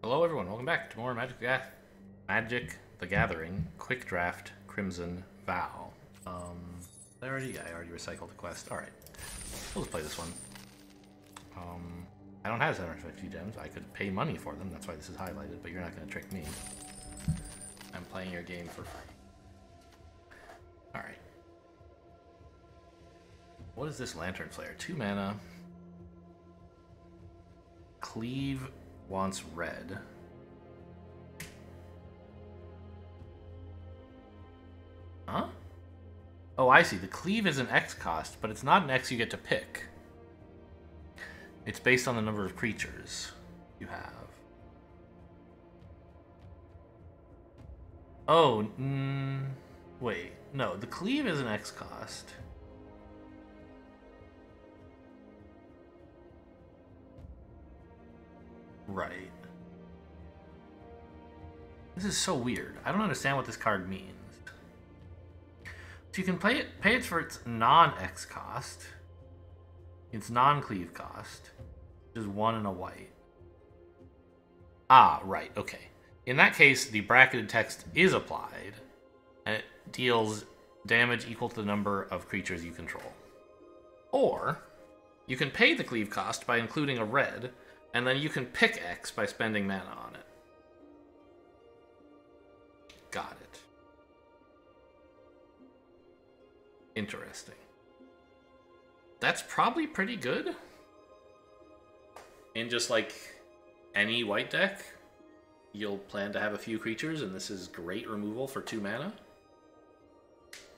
Hello everyone, welcome back to more Magic the Gathering, Quick Draft, Crimson Vow. I already recycled the quest. Alright. We'll just play this one. I don't have 750 gems. I could pay money for them, that's why this is highlighted, but you're not gonna trick me. I'm playing your game for free. Alright. What is this Lantern Flare? 2 mana. Cleave wants red. Huh? Oh, I see. The cleave is an X cost, but it's not an X you get to pick. It's based on the number of creatures you have. Oh, wait. No, the cleave is an X cost. Right. This is so weird. I don't understand what this card means. So you can pay it for its non-X cost, its non-cleave cost, which is 1 and a white. Ah, right, okay. In that case, the bracketed text is applied, and it deals damage equal to the number of creatures you control. Or, you can pay the cleave cost by including a red, and then you can pick X by spending mana on it. Got it. Interesting. That's probably pretty good. In just like any white deck, you'll plan to have a few creatures, and this is great removal for 2 mana.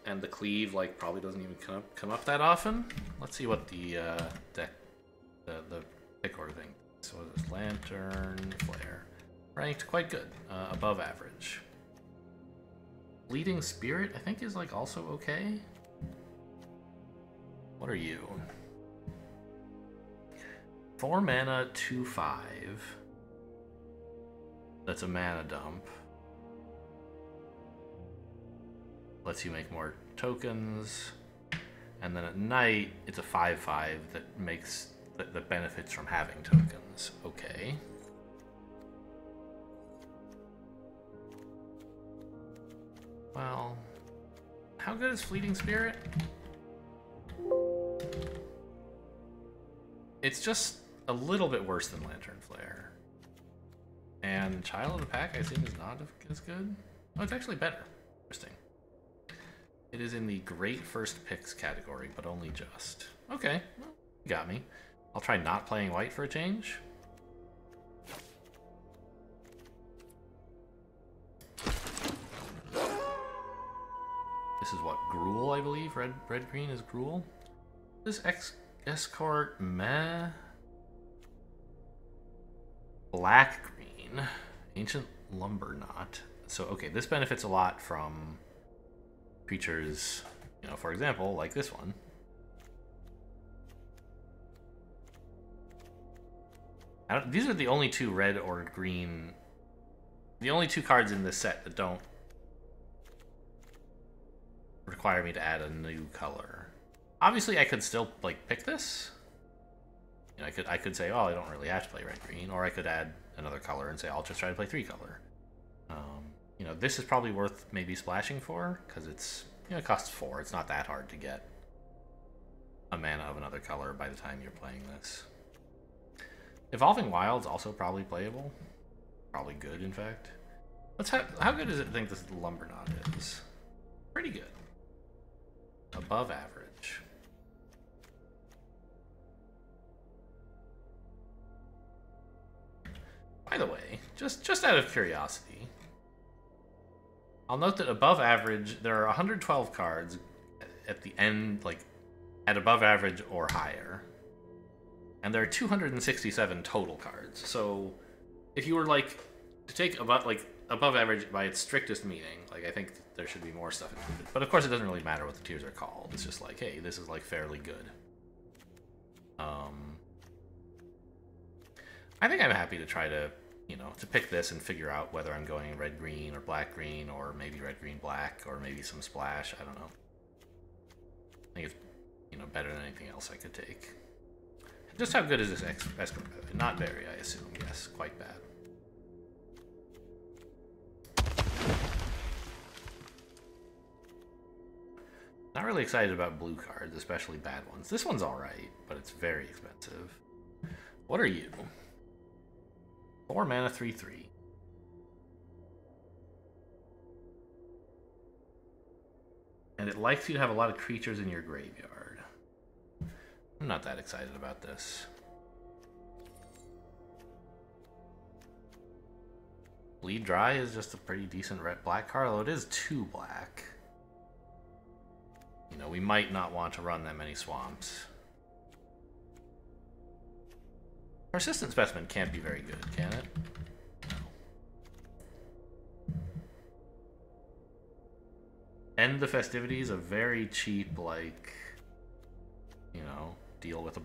And the cleave like probably doesn't even come up that often. Let's see what the deck, the pick order thing. So there's Lantern Flare. Ranked quite good, above average. Bleeding Spirit, I think, is like also okay. What are you? 4 mana, 2/5. That's a mana dump. Lets you make more tokens. And then at night, it's a 5/5 that benefits from having tokens. Okay. Well, how good is Fleeting Spirit? It's just a little bit worse than Lantern Flare. And Child of the Pack, I assume, is not as good? Oh, it's actually better. Interesting. It is in the great first picks category, but only just. Okay, well, you got me. I'll try not playing white for a change. This is what, Gruul, I believe? Red-green is Gruul? This Escort meh. Black-green. Ancient Lumber Knot. So, okay, this benefits a lot from creatures, you know, for example, like this one. These are the only 2 red or green, the only 2 cards in this set that don't require me to add a new color. Obviously, I could still like pick this. You know, I could say, oh, I don't really have to play red green, or I could add another color and say I'll just try to play 3 color. You know, this is probably worth maybe splashing for because it's, you know, it costs 4. It's not that hard to get a mana of another color by the time you're playing this. Evolving Wild's also probably playable. Probably good, in fact. How good does it think this Lumber Knot is? Pretty good. Above average. By the way, just out of curiosity, I'll note that above average, there are 112 cards at the end, like, at above average or higher. And there are 267 total cards. So, if you were, like, to take above average by its strictest meaning, like, I think there should be more stuff included. But of course, it doesn't really matter what the tiers are called. It's just like, hey, this is, like, fairly good. I think I'm happy to try to, you know, to pick this and figure out whether I'm going red-green or black-green, or maybe red-green-black, or maybe some splash. I don't know. I think it's, you know, better than anything else I could take. Just how good is this Escort? Not very, I assume. Yes, quite bad. Not really excited about blue cards, especially bad ones. This one's alright, but it's very expensive. What are you? 4 mana, 3/3. And it likes you to have a lot of creatures in your graveyard. I'm not that excited about this. Bleed Dry is just a pretty decent red black card, although it is 2 black. You know, we might not want to run that many swamps. Persistent Specimen can't be very good, can it? No. End the Festivities, a very cheap, like, you know, deal with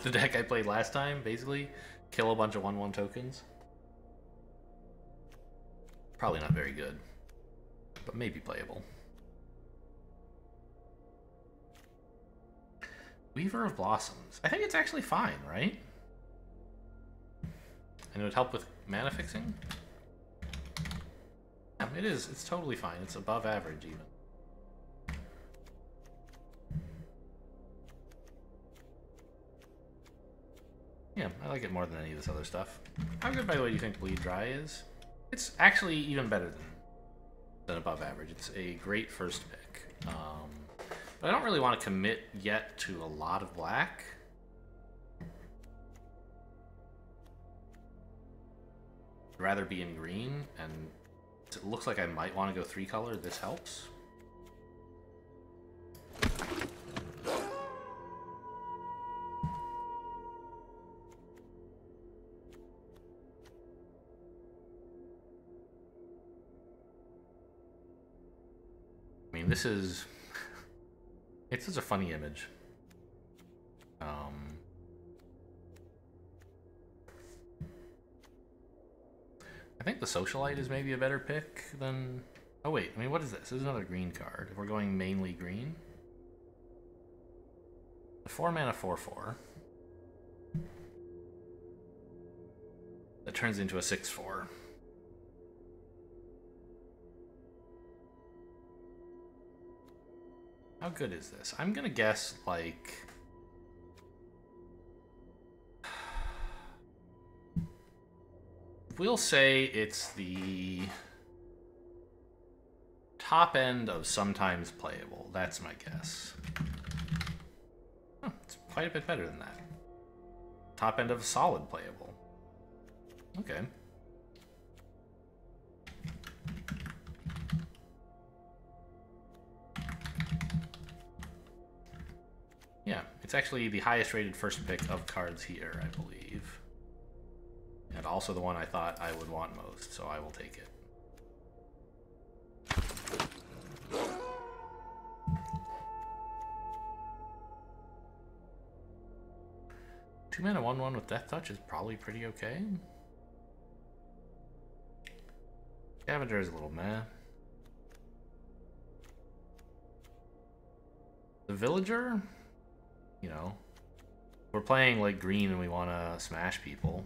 the deck I played last time, basically. Kill a bunch of 1/1 tokens. Probably not very good, but maybe playable. Weaver of Blossoms. I think it's actually fine, right? And it would help with mana fixing? Yeah, it is. It's totally fine. It's above average, even. Yeah, I like it more than any of this other stuff. How good, by the way, do you think Bleed Dry is? It's actually even better than above average. It's a great first pick. But I don't really want to commit yet to a lot of black. I'd rather be in green, and it looks like I might want to go 3 color. This helps. I mean, this is... It's such a funny image. I think the Socialite is maybe a better pick than... Oh wait, I mean, what is this? This is another green card. If we're going mainly green. The 4 mana 4/4. That turns into a 6/4. How good is this? I'm gonna guess, like... We'll say it's the top end of sometimes playable. That's my guess. Oh, it's quite a bit better than that. Top end of solid playable. Okay. Yeah, it's actually the highest rated first pick of cards here, I believe. And also the one I thought I would want most, so I will take it. Two mana 1/1 with Death Touch is probably pretty okay. Scavenger is a little meh. The Villager, you know, we're playing like green and we want to smash people.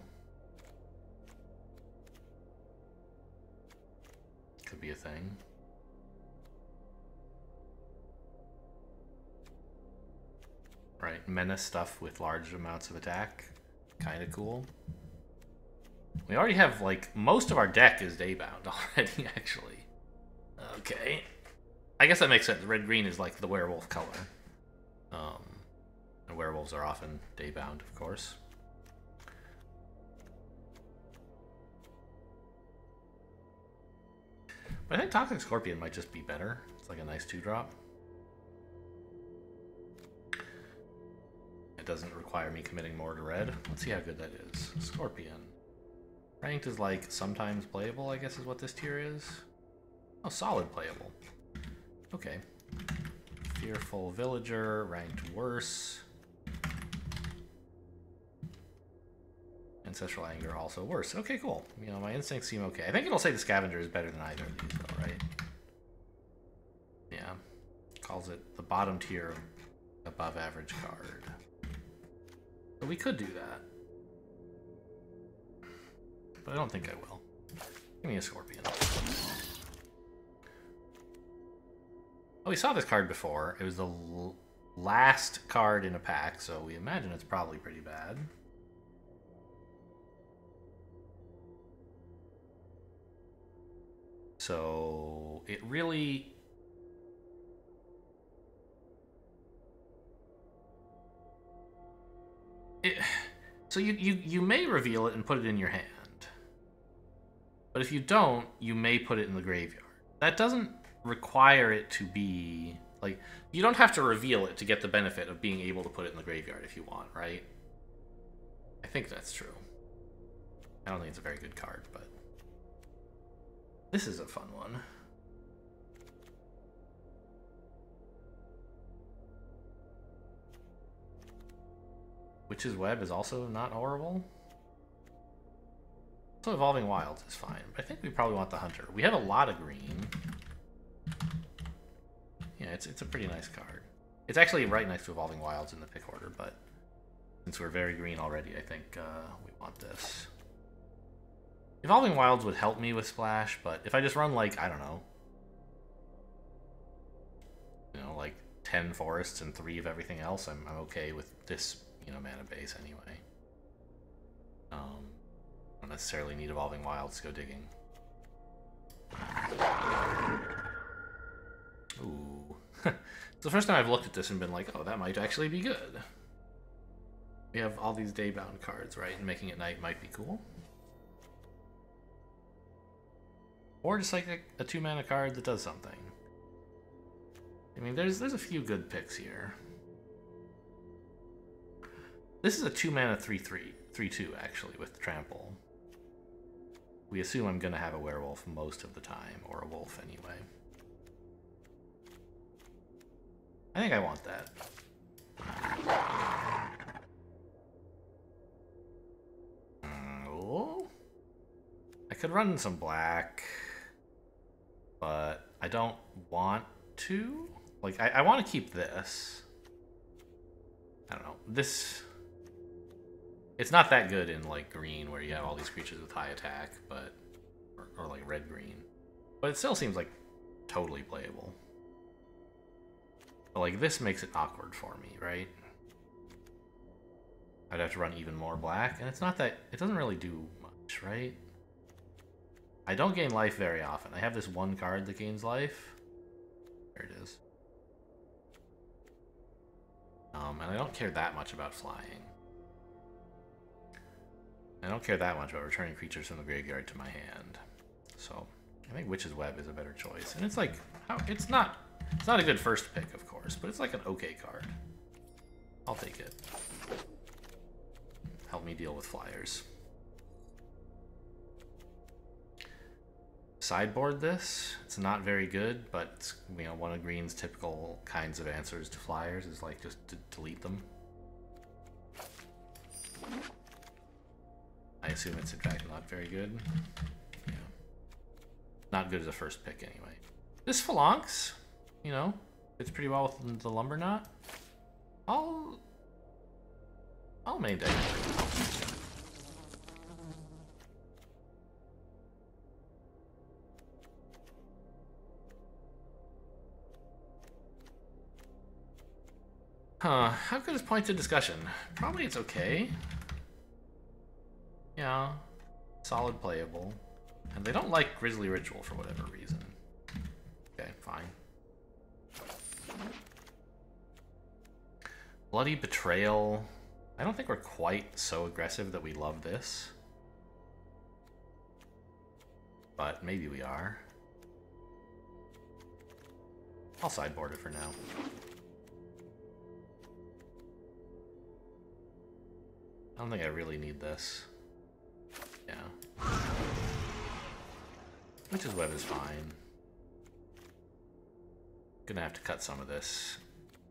Could be a thing. Right, menace stuff with large amounts of attack. Kind of cool. We already have, like, most of our deck is daybound already, actually. Okay. I guess that makes sense. Red-green is like the werewolf color. And werewolves are often daybound, of course. But I think Toxic Scorpion might just be better. It's like a nice 2-drop. It doesn't require me committing more to red. Let's see how good that is. Scorpion. Ranked is like sometimes playable, I guess is what this tier is. Oh, solid playable. Okay. Fearful Villager, ranked worse. Ancestral Anger also worse. Okay, cool. You know, my instincts seem okay. I think it'll say the Scavenger is better than either of these, though, right? Yeah. Calls it the bottom tier above average card. So we could do that. But I don't think I will. Give me a Scorpion. Oh, we saw this card before. It was the last card in a pack, so we imagine it's probably pretty bad. So it really... So you may reveal it and put it in your hand. But if you don't, you may put it in the graveyard. That doesn't require it to be... Like, you don't have to reveal it to get the benefit of being able to put it in the graveyard if you want, right? I think that's true. I don't think it's a very good card, but... This is a fun one. Witch's Web is also not horrible. So Evolving Wilds is fine, but I think we probably want the Hunter. We have a lot of green. Yeah, it's a pretty nice card. It's actually right next to Evolving Wilds in the pick order, but since we're very green already, I think we want this. Evolving Wilds would help me with Splash, but if I just run, like, I don't know, like 10 forests and 3 of everything else, I'm okay with this, mana base anyway. I don't necessarily need Evolving Wilds to go digging. Ooh. It's the first time I've looked at this and been like, oh, that might actually be good. We have all these Daybound cards, right? And making it night might be cool. Or just like a 2-mana card that does something. I mean, there's a few good picks here. This is a 2-mana 3/2 actually with Trample. We assume I'm gonna have a werewolf most of the time, or a wolf anyway. I think I want that. Oh. I could run some black, but I don't want to. Like, I want to keep this. I don't know. This... It's not that good in, like, green, where you have all these creatures with high attack, but... Or like, red-green. But it still seems, like, totally playable. But, like, this makes it awkward for me, right? I'd have to run even more black, and it's not that... It doesn't really do much, right? I don't gain life very often. I have this one card that gains life. There it is. And I don't care that much about flying. I don't care that much about returning creatures from the graveyard to my hand. So, I think Witch's Web is a better choice. And it's like, it's not a good first pick, of course, but it's like an okay card. I'll take it. Help me deal with flyers. Sideboard this. It's not very good, but one of green's typical kinds of answers to flyers is like just to delete them. I assume it's in fact not very good. Yeah. Not good as a first pick anyway. This Phalanx, fits pretty well with the Lumber Knot. I'll main deck it. Huh, how good is Pointed Discussion? Probably it's okay. Yeah, solid playable. And they don't like Grisly Ritual for whatever reason. Okay, fine. Bloody Betrayal. I don't think we're quite so aggressive that we love this. But maybe we are. I'll sideboard it for now. I don't think I really need this. Yeah. Witch's Web is fine. Gonna have to cut some of this.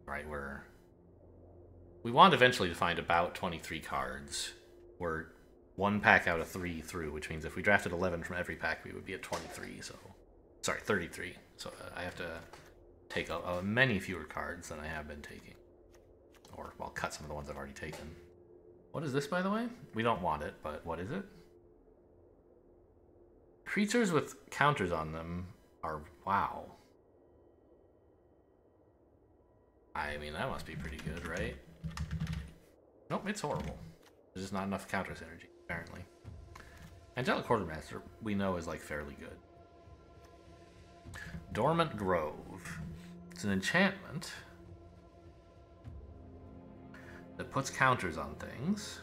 Right, we want eventually to find about 23 cards. We're 1 pack out of 3 through, which means if we drafted 11 from every pack, we would be at 23, so... Sorry, 33. So I have to take many fewer cards than I have been taking. Or, well, cut some of the ones I've already taken. What is this, by the way? We don't want it, but what is it? Creatures with counters on them are... Wow. I mean, that must be pretty good, right? Nope, it's horrible. There's just not enough counter synergy, apparently. Angelic Quartermaster, we know, is like fairly good. Dormant Grove. It's an enchantment that puts counters on things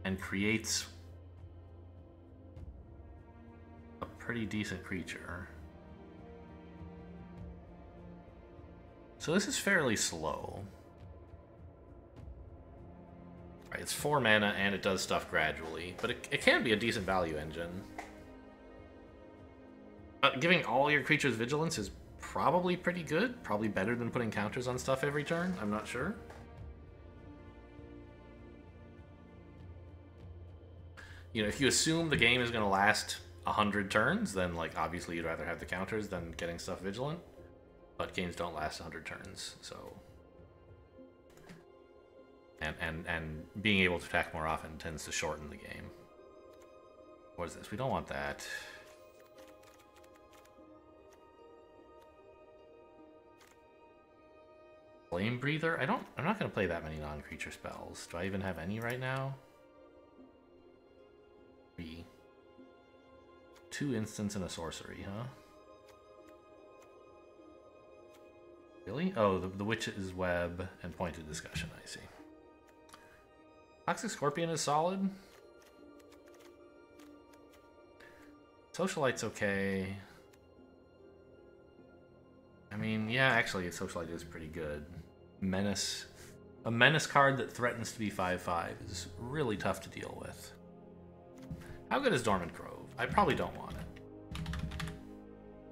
and creates a pretty decent creature. So this is fairly slow. Right, it's 4 mana and it does stuff gradually, but it can be a decent value engine. Giving all your creatures vigilance is probably pretty good. Probably better than putting counters on stuff every turn. I'm not sure. You know, if you assume the game is going to last 100 turns, then like obviously you'd rather have the counters than getting stuff vigilant. But games don't last 100 turns, so... And being able to attack more often tends to shorten the game. What is this? We don't want that. Flame Breather? I'm not going to play that many non-creature spells. Do I even have any right now? 3. 2 instants and a sorcery, huh? Really? Oh, the Witch's Web and Pointed Discussion, I see. Toxic Scorpion is solid. Socialite's okay. I mean, yeah, actually, Socialite is pretty good. Menace. A Menace card that threatens to be 5/5 is really tough to deal with. How good is Dormant Grove? I probably don't want it.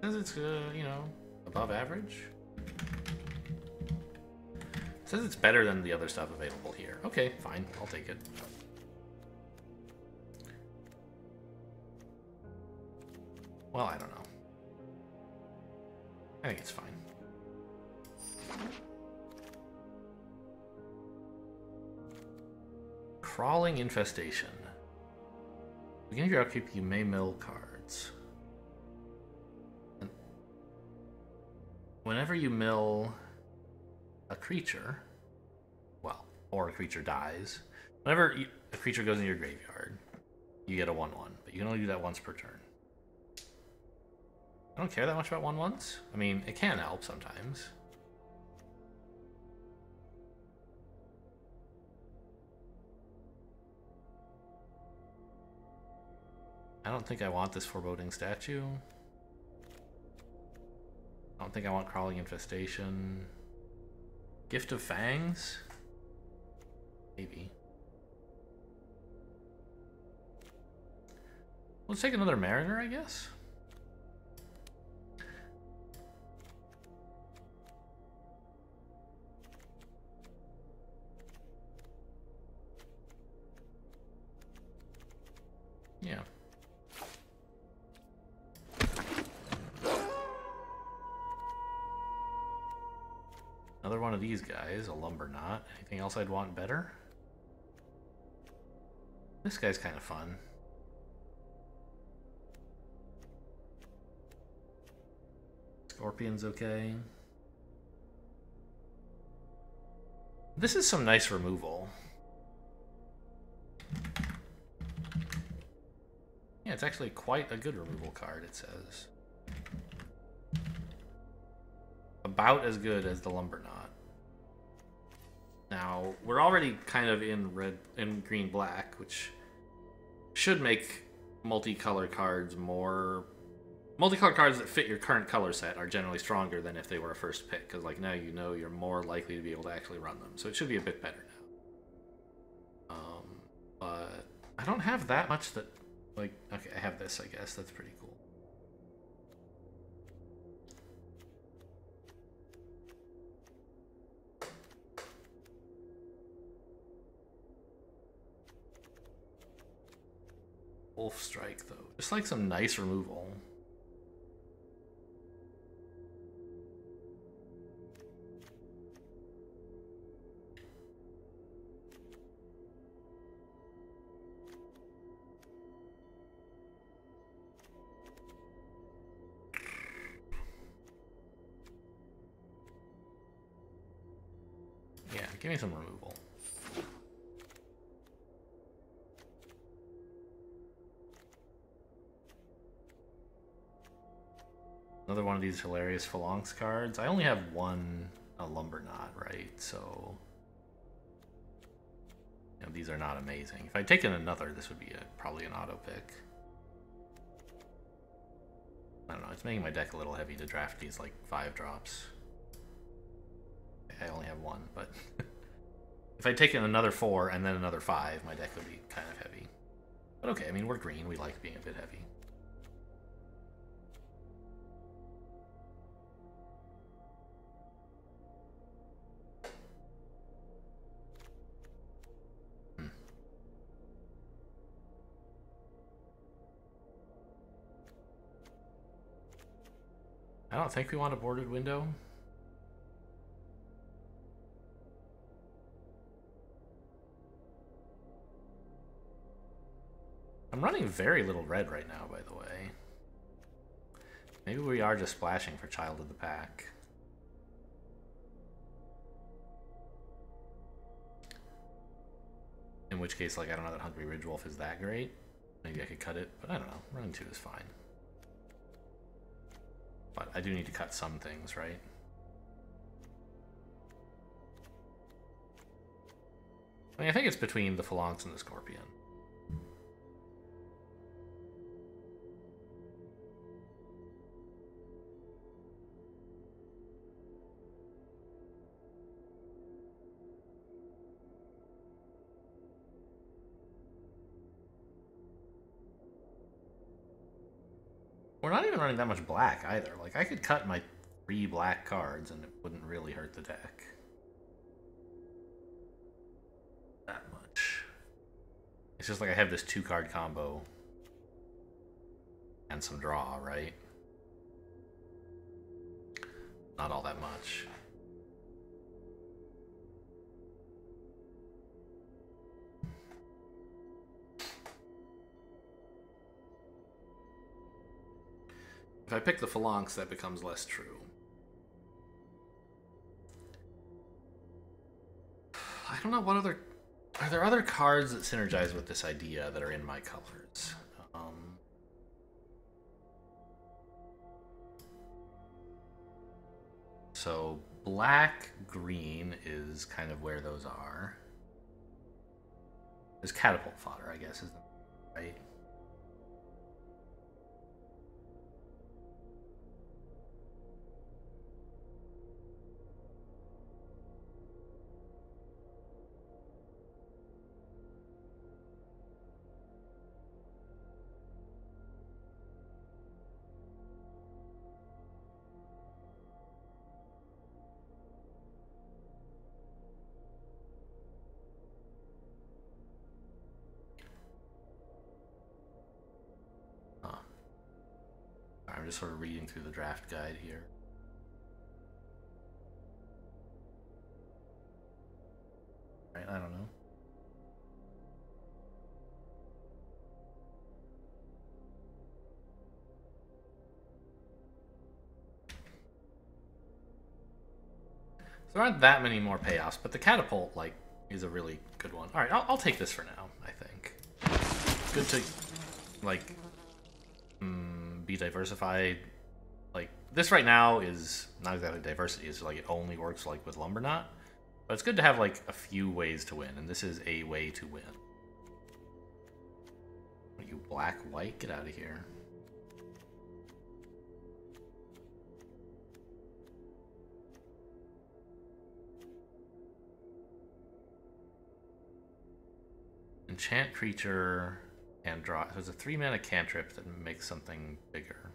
Because it's, you know, above average. It says it's better than the other stuff available here. Okay, fine. I'll take it. Well, I don't know. I think it's fine. Crawling Infestation. Beginning of your upkeep, you may mill cards. And whenever you mill a creature, well, or a creature dies, whenever a creature goes in your graveyard, you get a 1/1, but you can only do that once per turn. I don't care that much about 1/1s. I mean, it can help sometimes. I don't think I want this Foreboding Statue. I don't think I want Crawling Infestation. Gift of Fangs? Maybe. Let's take another Mariner, I guess. Yeah. Another one of these guys, a Lumberknot. Anything else I'd want better? This guy's kind of fun. Scorpion's okay. This is some nice removal. Yeah, it's actually quite a good removal card, it says. About as good as the Lumberknot. Now, we're already kind of in green black, which should make multicolored cards more... Multicolored cards that fit your current color set are generally stronger than if they were a first pick, because like now you know you're more likely to be able to actually run them. So it should be a bit better now. But I don't have that much that... Like, okay, I have this, I guess. That's pretty cool. Wolf Strike, though. Just like some nice removal. Give me some removal. Another one of these hilarious phalanx cards. I only have one lumber knot, right? So you know, these are not amazing. If I'd taken another, this would be probably an auto pick. I don't know, it's making my deck a little heavy to draft these like 5 drops. I only have one, but if I'd taken another 4 and then another 5, my deck would be kind of heavy. But okay, I mean, we're green, we like being a bit heavy. I don't think we want a boarded window. I'm running very little red right now, by the way. Maybe we are just splashing for Child of the Pack. In which case, like, I don't know that Hungry Ridge Wolf is that great. Maybe I could cut it, but I don't know. Running 2 is fine. But I do need to cut some things, right? I mean, I think it's between the Phalanx and the Scorpion. We're not even running that much black either. Like, I could cut my 3 black cards and it wouldn't really hurt the deck. That much. It's just like I have this 2-card combo and some draw, right? Not all that much. If I pick the Phalanx, that becomes less true. I don't know what other... Are there other cards that synergize with this idea that are in my colors? So black, green is kind of where those are. There's catapult fodder, I guess, isn't it? Right? I'm just sort of reading through the draft guide here. Right, I don't know. So there aren't that many more payoffs, but the catapult, like, is a really good one. Alright, I'll take this for now, I think. It's good to, like, be diversified. Like, this right now is not exactly diversity, it's like it only works like with lumber knot. But it's good to have like a few ways to win, and this is a way to win. Are you black white? Get out of here. Enchant creature and draw. There's a 3-mana cantrip that makes something bigger.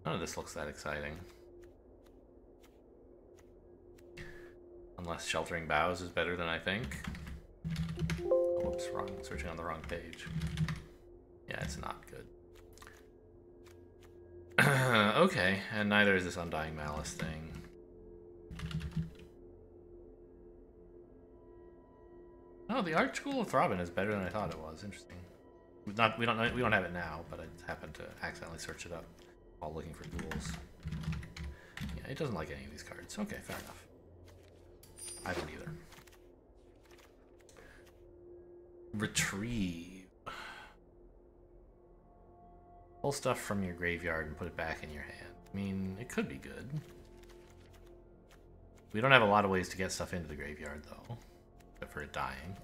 None of this looks that exciting. Unless Sheltering Boughs is better than I think. Oh, whoops, wrong. Searching on the wrong page. Yeah, it's not good. Okay, and neither is this Undying Malice thing. Oh, the Arch School of Throbbing is better than I thought it was. Interesting. We don't have it now, but I happened to accidentally search it up while looking for ghouls. Yeah, it doesn't like any of these cards. Okay, fair enough. I don't either. Retrieve. Pull stuff from your graveyard and put it back in your hand. I mean, it could be good. We don't have a lot of ways to get stuff into the graveyard, though. Except for it dying.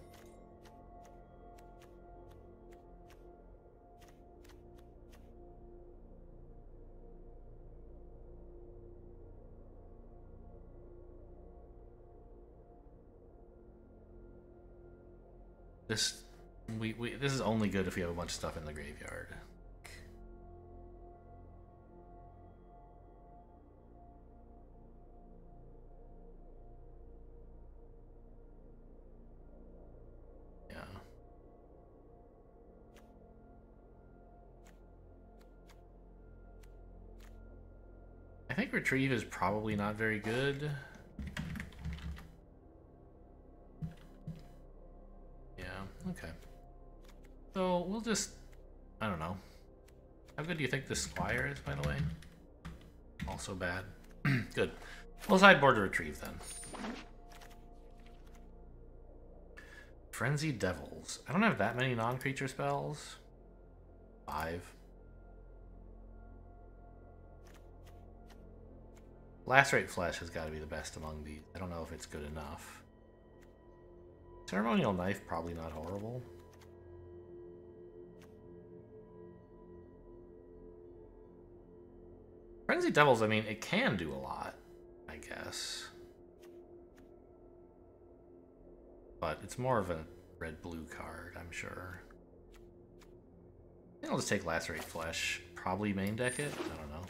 This is only good if we have a bunch of stuff in the graveyard. Yeah. I think retrieve is probably not very good. Okay. So we'll just, I don't know. How good do you think this squire is, by the way? Also bad. Good. We'll sideboard to retrieve then. Frenzied Devils. I don't have that many non-creature spells. 5. Lacerate Flesh has got to be the best among these. I don't know if it's good enough. Ceremonial Knife, probably not horrible. Frenzied Devils, I mean, it can do a lot, I guess. But it's more of a red-blue card, I'm sure. I think I'll just take Lacerate Flesh. Probably main deck it? I don't know.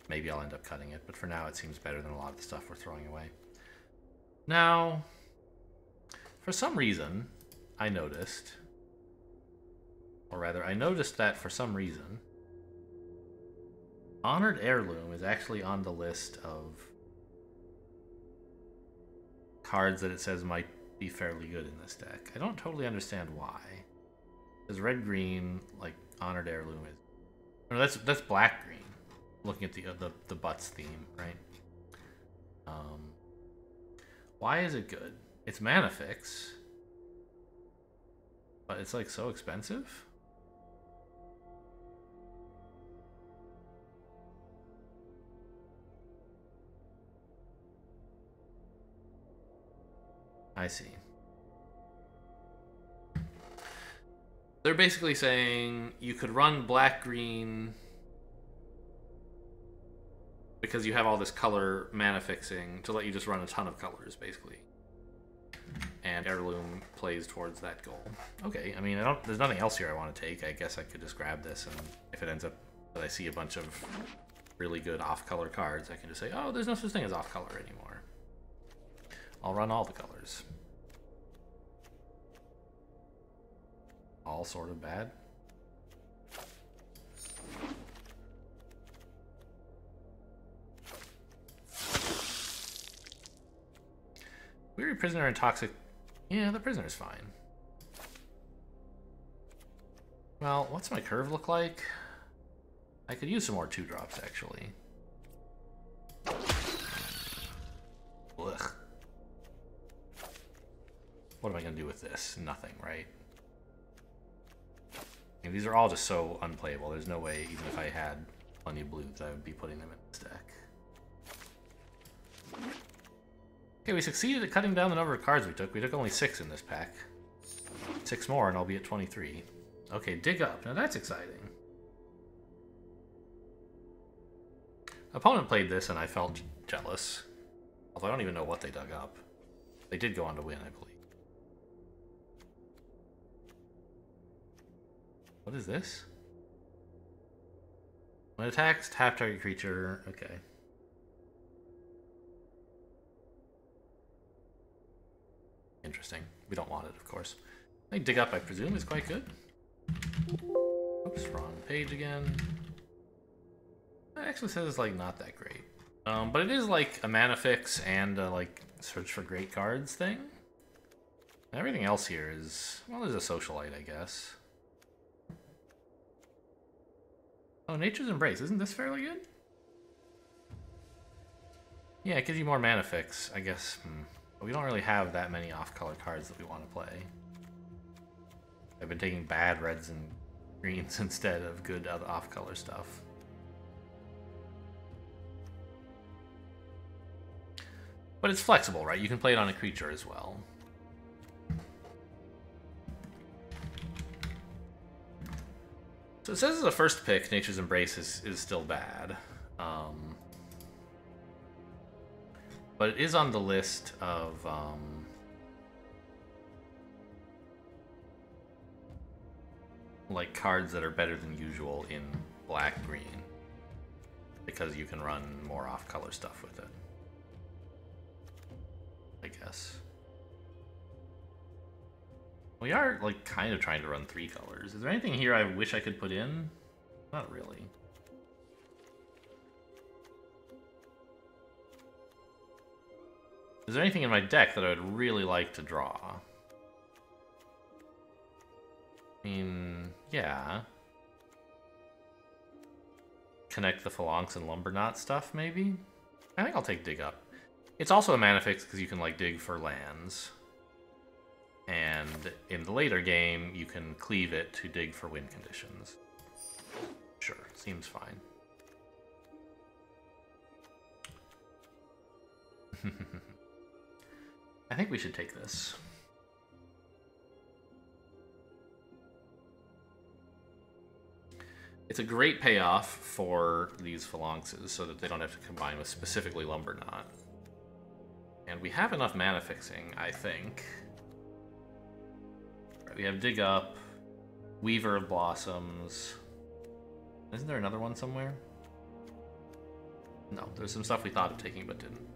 Maybe I'll end up cutting it, but for now it seems better than a lot of the stuff we're throwing away. Now, for some reason, I noticed, or rather, I noticed that for some reason, Honored Heirloom is actually on the list of cards that it says might be fairly good in this deck. I don't totally understand why. Because red-green, like, Honored Heirloom is... No, that's black-green. Looking at the Butts theme, right? Why is it good? It's mana fix, but it's like so expensive. I see. They're basically saying you could run black-green because you have all this color mana fixing to let you just run a ton of colors, basically. And Heirloom plays towards that goal. Okay, I mean, there's nothing else here I want to take. I guess I could just grab this, and if it ends up that I see a bunch of really good off-color cards, I can just say, oh, there's no such thing as off-color anymore. I'll run all the colors. All sort of bad. Weary Prisoner and Toxic... Yeah, the Prisoner's fine. Well, what's my curve look like? I could use some more 2-drops, actually. Ugh. What am I going to do with this? Nothing, right? And these are all just so unplayable. There's no way, even if I had plenty of blues, I would be putting them in this deck. Okay, we succeeded at cutting down the number of cards we took. We took only 6 in this pack. 6 more and I'll be at 23. Okay, Dig Up. Now that's exciting. Opponent played this and I felt jealous. Although I don't even know what they dug up. They did go on to win, I believe. What is this? When it attacks, tap target creature. Okay. Interesting. We don't want it, of course. I think Dig Up, I presume, is quite good. Oops, wrong page again. It actually says it's, like, not that great. But it is, like, a mana fix and a, like, search for great cards thing. And everything else here is... Well, there's a Socialite, I guess. Oh, Nature's Embrace. Isn't this fairly good? Yeah, it gives you more mana fix, I guess. But we don't really have that many off-color cards that we want to play. I've been taking bad reds and greens instead of good off-color stuff. But it's flexible, right? You can play it on a creature as well. So it says as a first pick, Nature's Embrace is still bad. But it is on the list of like cards that are better than usual in black-green, because you can run more off-color stuff with it, I guess. We are like kind of trying to run 3 colors. Is there anything here I wish I could put in? Not really. Is there anything in my deck that I would really like to draw? I mean, yeah. Connect the Phalanx and Lumberknot stuff, maybe? I think I'll take Dig Up. It's also a mana fix because you can, like, dig for lands. And in the later game, you can cleave it to dig for win conditions. Sure, seems fine. I think we should take this. It's a great payoff for these Phalanxes so that they don't have to combine with specifically Lumberknot. And we have enough mana fixing, I think. Right, we have Dig Up, Weaver of Blossoms. Isn't there another one somewhere? No, there's some stuff we thought of taking but didn't.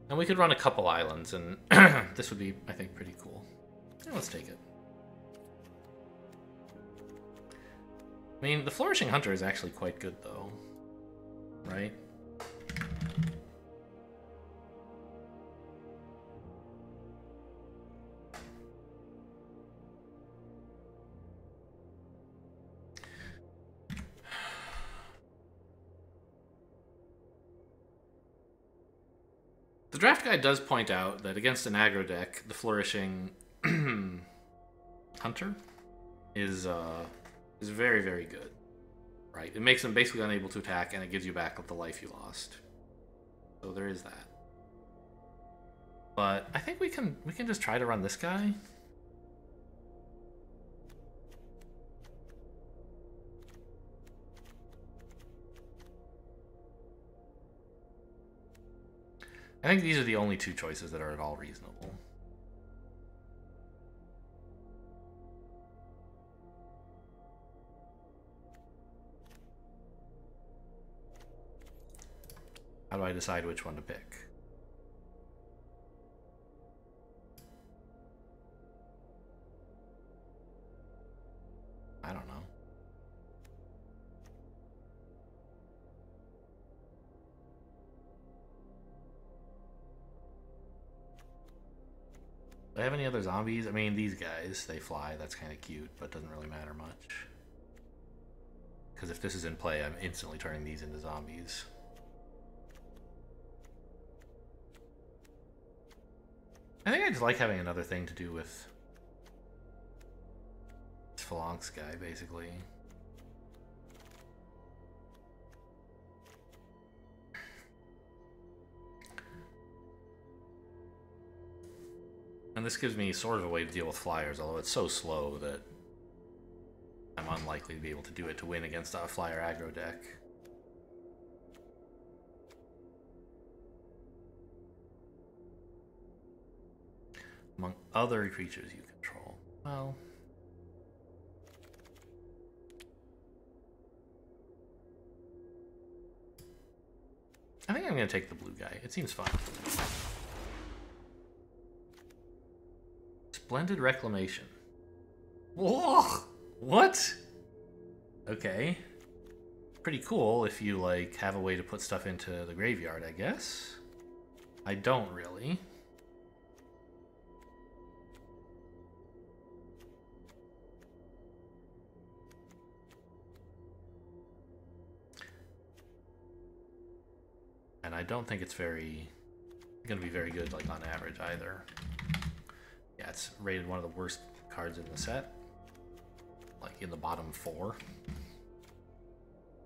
And we could run a couple islands, and this would be, I think, pretty cool. Yeah, let's take it. I mean, the Flourishing Hunter is actually quite good, though. Right? The draft guide does point out that against an aggro deck, the Flourishing Hunter is very, very good. Right? It makes them basically unable to attack, and it gives you back the life you lost. So there is that. But I think we can just try to run this guy. I think these are the only 2 choices that are at all reasonable. How do I decide which one to pick? I don't know. Do I have any other zombies? I mean, these guys, they fly. That's kind of cute, but doesn't really matter much. Because if this is in play, I'm instantly turning these into zombies. I think I just like having another thing to do with this Phalanx guy, basically. And this gives me sort of a way to deal with flyers, although it's so slow that I'm unlikely to be able to do it to win against a flyer aggro deck. Among other creatures you control. Well... I think I'm going to take the blue guy. It seems fun. Splendid Reclamation. Whoa! What? Okay. Pretty cool if you, like, have a way to put stuff into the graveyard, I guess. I don't really. and I don't think it's going to be very good like on average either. Yeah, it's rated one of the worst cards in the set, like in the bottom 4.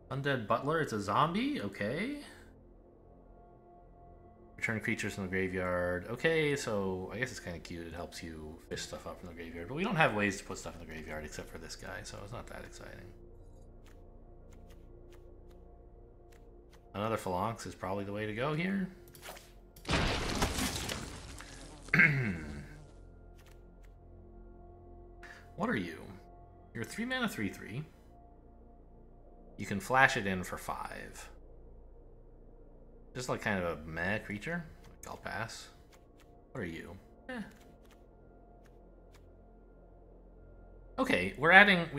Undead Butler, it's a zombie, okay. Return creatures from the graveyard. Okay, so I guess it's kind of cute. It helps you fish stuff up from the graveyard, but we don't have ways to put stuff in the graveyard except for this guy, so it's not that exciting. Another Phalanx is probably the way to go here. What are you? You're a 3 mana 3/3. You can flash it in for 5. Just like kind of a meh creature. Like, I'll pass. What are you? Eh. Okay, we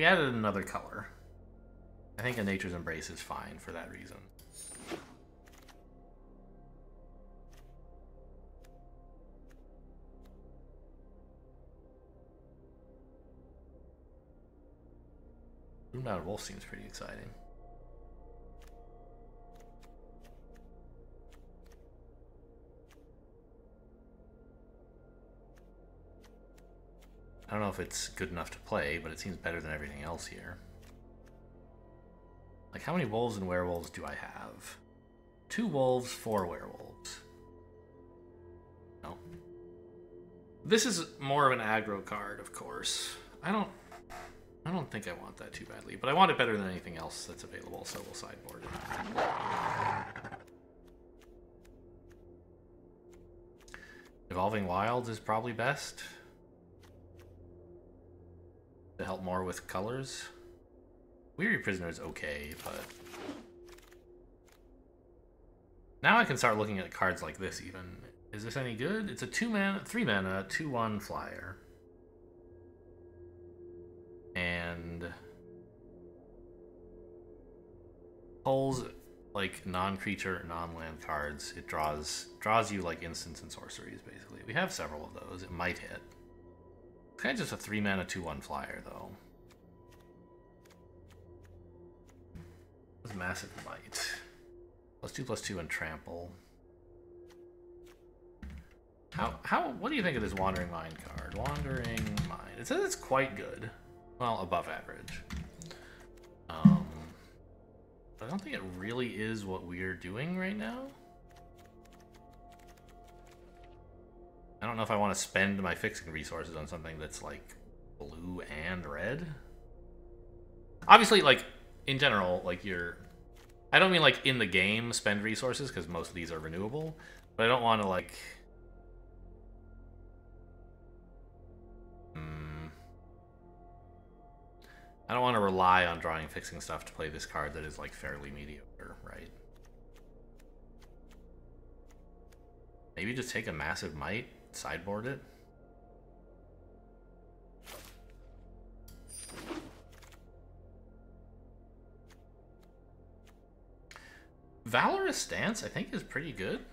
added another color. I think a Nature's Embrace is fine for that reason. Mounted Wolf seems pretty exciting. I don't know if it's good enough to play, but it seems better than everything else here. Like, how many wolves and werewolves do I have? 2 wolves, 4 werewolves. No. This is more of an aggro card, of course. I don't think I want that too badly, but I want it better than anything else that's available, so we'll sideboard it. Evolving Wilds is probably best to help more with colors. Weary Prisoner is okay, but now I can start looking at cards like this even. Is this any good? It's a 3 mana, 2/1 flyer. And pulls like non-creature, non-land cards. It draws you like instants and sorceries, basically. We have several of those. It might hit. It's kind of just a 3 mana 2/1 flyer, though. It's Massive Might. +2/+2 and trample. What do you think of this Wandering Mind card? Wandering Mind. It says it's quite good. Well, above average. But I don't think it really is what we're doing right now. I don't know if I want to spend my fixing resources on something that's like blue and red. Obviously, like, in general, like I don't mean like in the game spend resources, because most of these are renewable, but I don't want to like... I don't want to rely on drawing fixing stuff to play this card that is like fairly mediocre, right? Maybe just take a Massive Might, sideboard it. Valorous Stance, I think, is pretty good.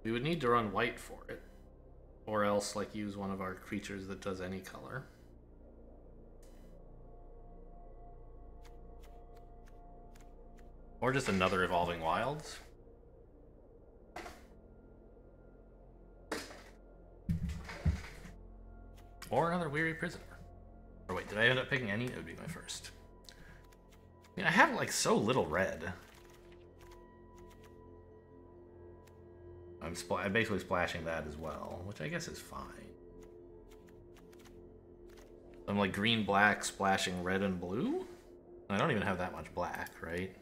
We would need to run white for it, or else like use one of our creatures that does any color. Or just another Evolving Wilds. Or another Weary Prisoner. Or wait, did I end up picking any? It would be my first. I mean, I have like so little red. I'm basically splashing that as well, which I guess is fine. I'm like green-black splashing red and blue? I don't even have that much black, right?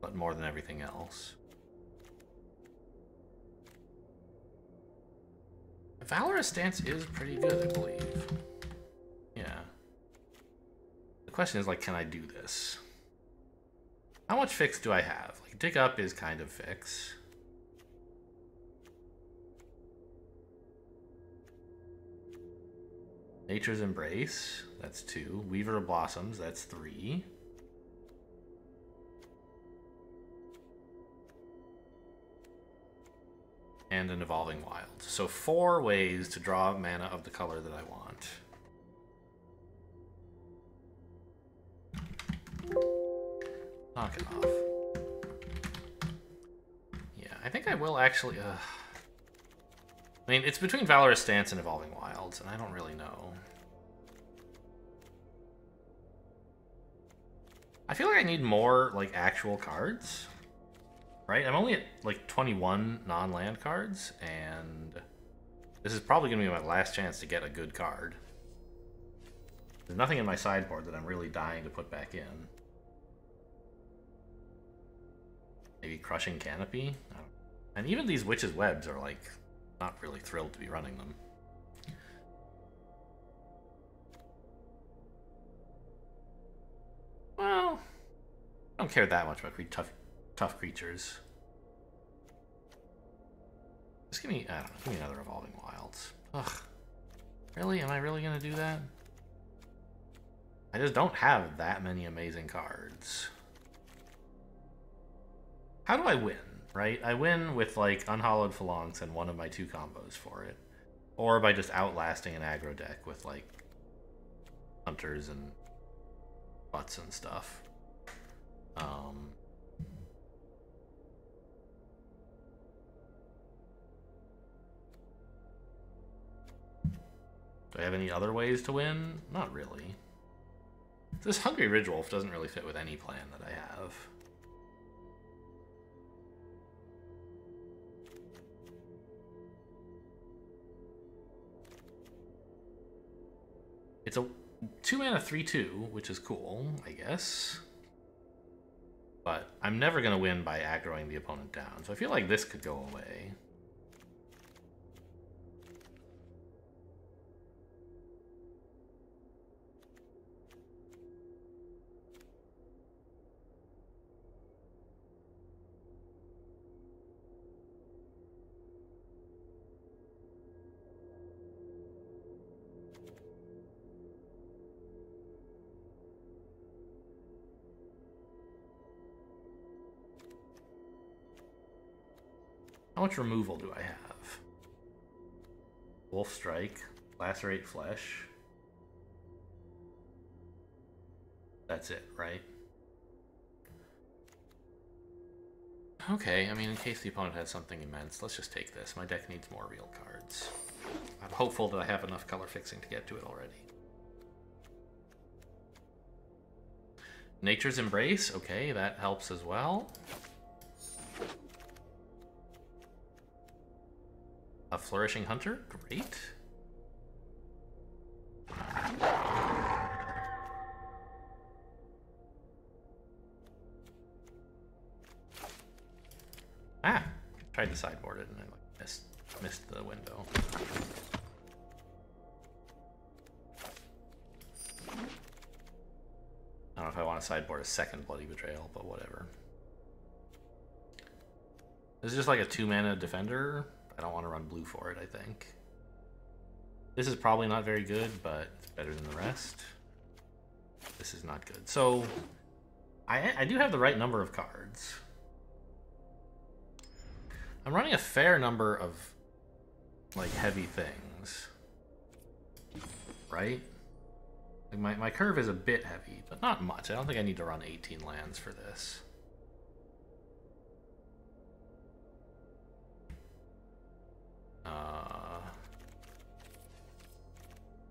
But more than everything else. Valorous Stance is pretty good, I believe. Yeah. The question is, like, can I do this? How much fix do I have? Like, Dig Up is kind of fix. Nature's Embrace, that's 2. Weaver of Blossoms, that's 3. And an Evolving Wild. So 4 ways to draw mana of the color that I want. Knock it off. I think I will actually... I mean, it's between Valorous Stance and Evolving Wilds, and I don't really know. I feel like I need more, like, actual cards. Right? I'm only at, like, 21 non-land cards, and this is probably going to be my last chance to get a good card. There's nothing in my sideboard that I'm really dying to put back in. Maybe Crushing Canopy? I don't know. And even these Witch's Webs are, like, not really thrilled to be running them. Well, I don't care that much about tough creatures. Just give me, I don't know, give me another Evolving Wilds. Ugh. Really? Am I really gonna do that? I just don't have that many amazing cards. How do I win, right? I win with, like, Unhallowed Phalanx and one of my 2 combos for it. Or by just outlasting an aggro deck with, like, Hunters and Butts and stuff. Do I have any other ways to win? Not really. This Hungry Ridgewolf doesn't really fit with any plan that I have. It's a 2-mana 3/2, which is cool, I guess. But I'm never going to win by aggroing the opponent down, so I feel like this could go away. How much removal do I have? Wolf Strike, Lacerate Flesh. That's it, right? Okay, I mean, in case the opponent has something immense, let's just take this. My deck needs more real cards. I'm hopeful that I have enough color fixing to get to it already. Nature's Embrace, okay, that helps as well. A Flourishing Hunter, great. Ah, tried to sideboard it and I like missed the window. I don't know if I want to sideboard a second Bloody Betrayal, but whatever. This is just like a 2-mana defender. I don't want to run blue for it, I think. This is probably not very good, but it's better than the rest. This is not good. So, I do have the right number of cards. I'm running a fair number of, like, heavy things. Right? Like my curve is a bit heavy, but not much. I don't think I need to run 18 lands for this.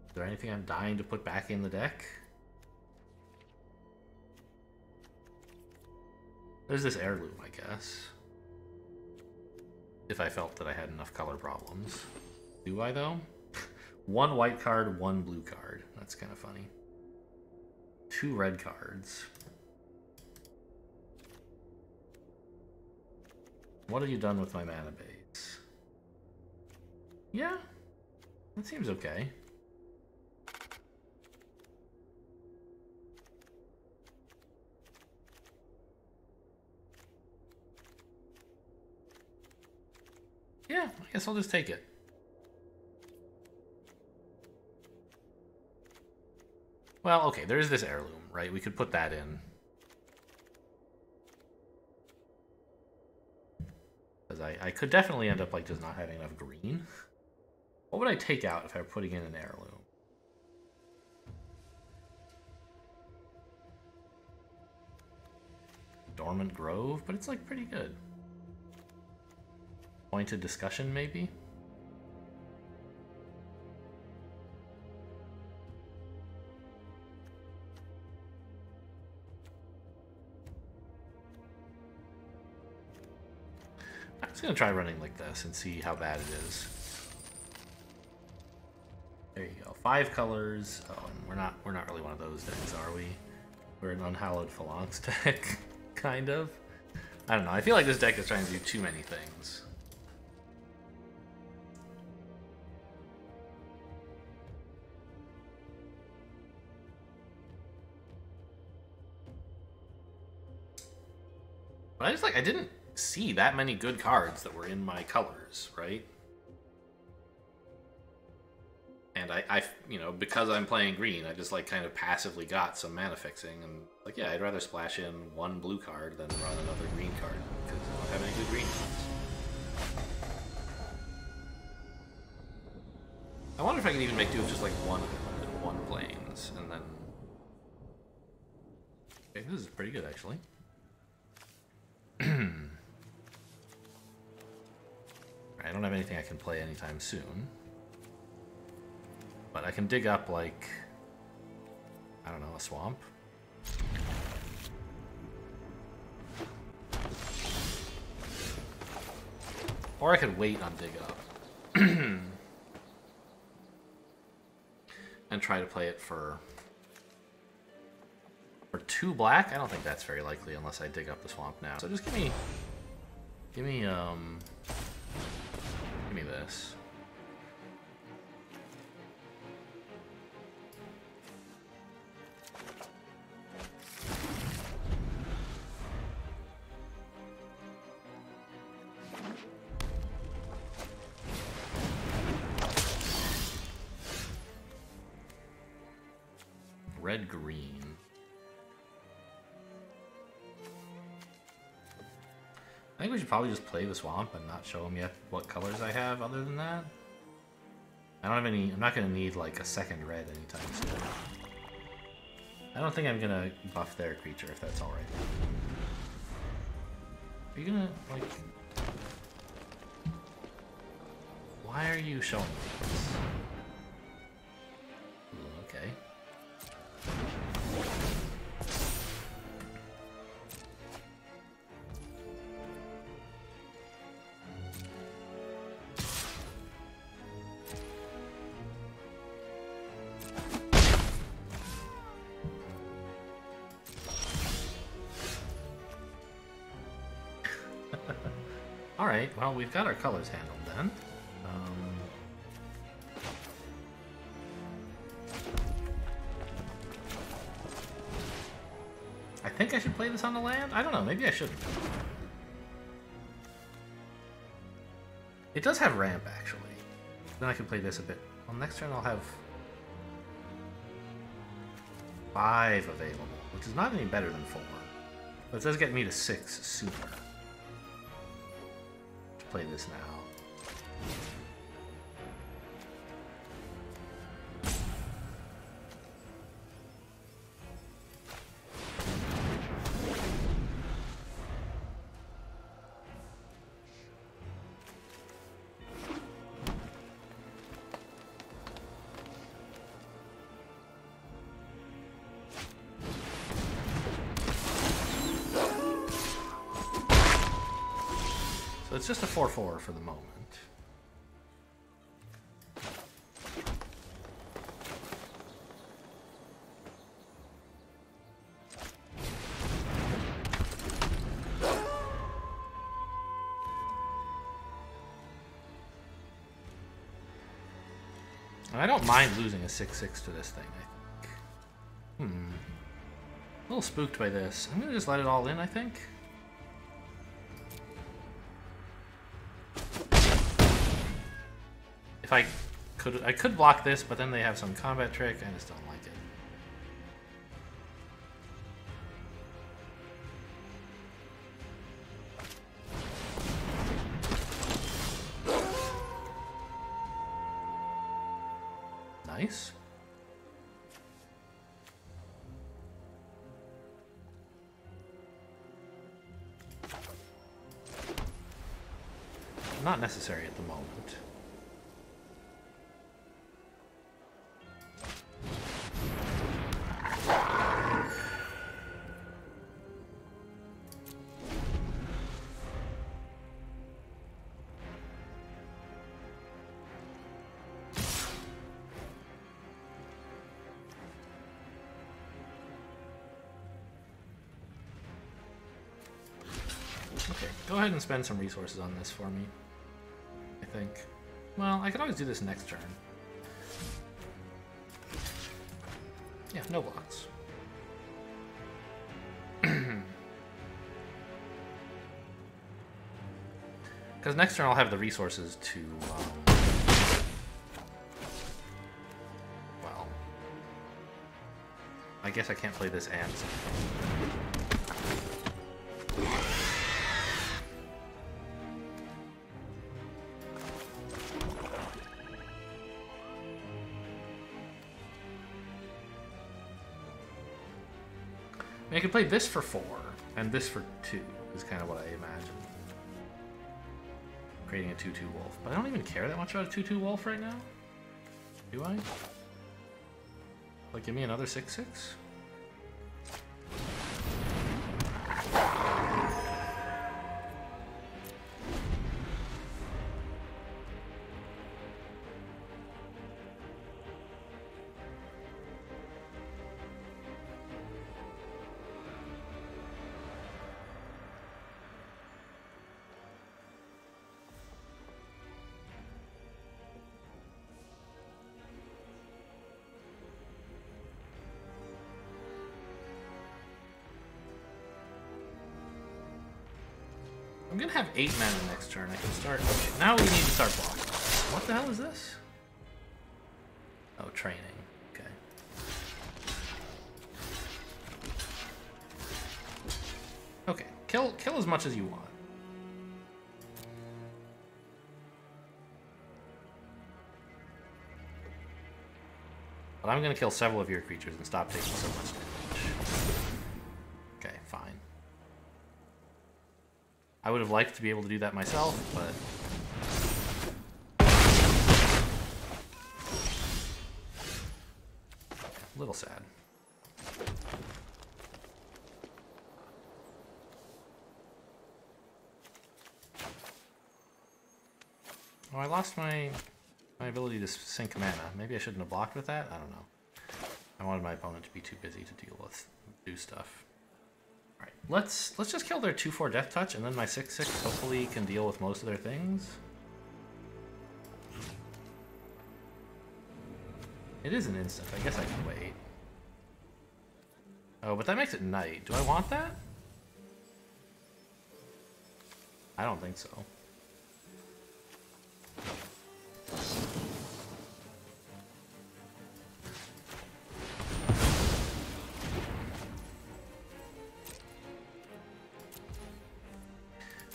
Is there anything I'm dying to put back in the deck? There's this Heirloom, I guess. If I felt that I had enough color problems. Do I, though? 1 white card, 1 blue card. That's kind of funny. 2 red cards. What have you done with my mana base? Yeah, that seems okay. Yeah, I guess I'll just take it. Well, okay, there is this Heirloom, right? We could put that in. Because I could definitely end up, like, just not having enough green. What would I take out if I were putting in an Heirloom? Dormant Grove? But it's, like, pretty good. Pointed discussion, maybe? I'm just gonna try running like this and see how bad it is. There you go. 5 colors. Oh, and we're not really one of those decks, are we? We're an unhallowed phalanx deck, kind of. I don't know. I feel like this deck is trying to do too many things. But I didn't see that many good cards that were in my colors, right? And I you know, because I'm playing green, I just like kind of passively got some mana fixing, and like, yeah, I'd rather splash in 1 blue card than run another green card because I don't have any good green ones. I wonder if I can even make do with just like one planes, and then. Okay, this is pretty good actually. I don't have anything I can play anytime soon. But I can dig up, like, I don't know, a swamp. Or I could wait on dig up. And try to play it for 2 black? I don't think that's very likely unless I dig up the swamp now. So just give me this. Red-green. I think we should probably just play the swamp and not show them yet what colors I have other than that. I don't have any. I'm not going to need like a second red anytime soon. I don't think I'm going to buff their creature if that's alright. Are you going to, like... Why are you showing me this? Okay. Alright, well, we've got our colors handled then. I think I should play this on the land? I don't know, maybe I shouldn't. It does have ramp, actually. Then I can play this a bit. Well, next turn I'll have 5 available, which is not any better than 4. But it does get me to 6 sooner. Play this now. So it's just a 4/4 for the moment. And I don't mind losing a 6/6 to this thing, I think. A little spooked by this. I'm gonna just let it all in, I think. If I could block this, but then they have some combat trick. I just don't like it. Nice. not necessary at the moment. Okay, go ahead and spend some resources on this for me, I think. Well, I could always do this next turn. Yeah, no blocks. Because next turn I'll have the resources to, well, I guess I can't play this and I mean, I could play this for 4, and this for 2, is kind of what I imagine. Creating a 2-2 wolf. But I don't even care that much about a 2-2 wolf right now. Do I? Like, give me another 6-6? I'm gonna have 8 mana next turn. I can start. Okay, now we need to start blocking. What the hell is this? Oh, training. Okay. Okay, kill as much as you want. But I'm gonna kill several of your creatures and stop taking so much damage. Okay, fine. I would have liked to be able to do that myself, but... a little sad. Oh, I lost my ability to sink mana. Maybe I shouldn't have blocked with that? I don't know. I wanted my opponent to be too busy to do stuff. Alright, let's just kill their 2-4 Death Touch, and then my 6-6 hopefully can deal with most of their things. It is an instant. I guess I can wait. Oh, but that makes it night. Do I want that? I don't think so.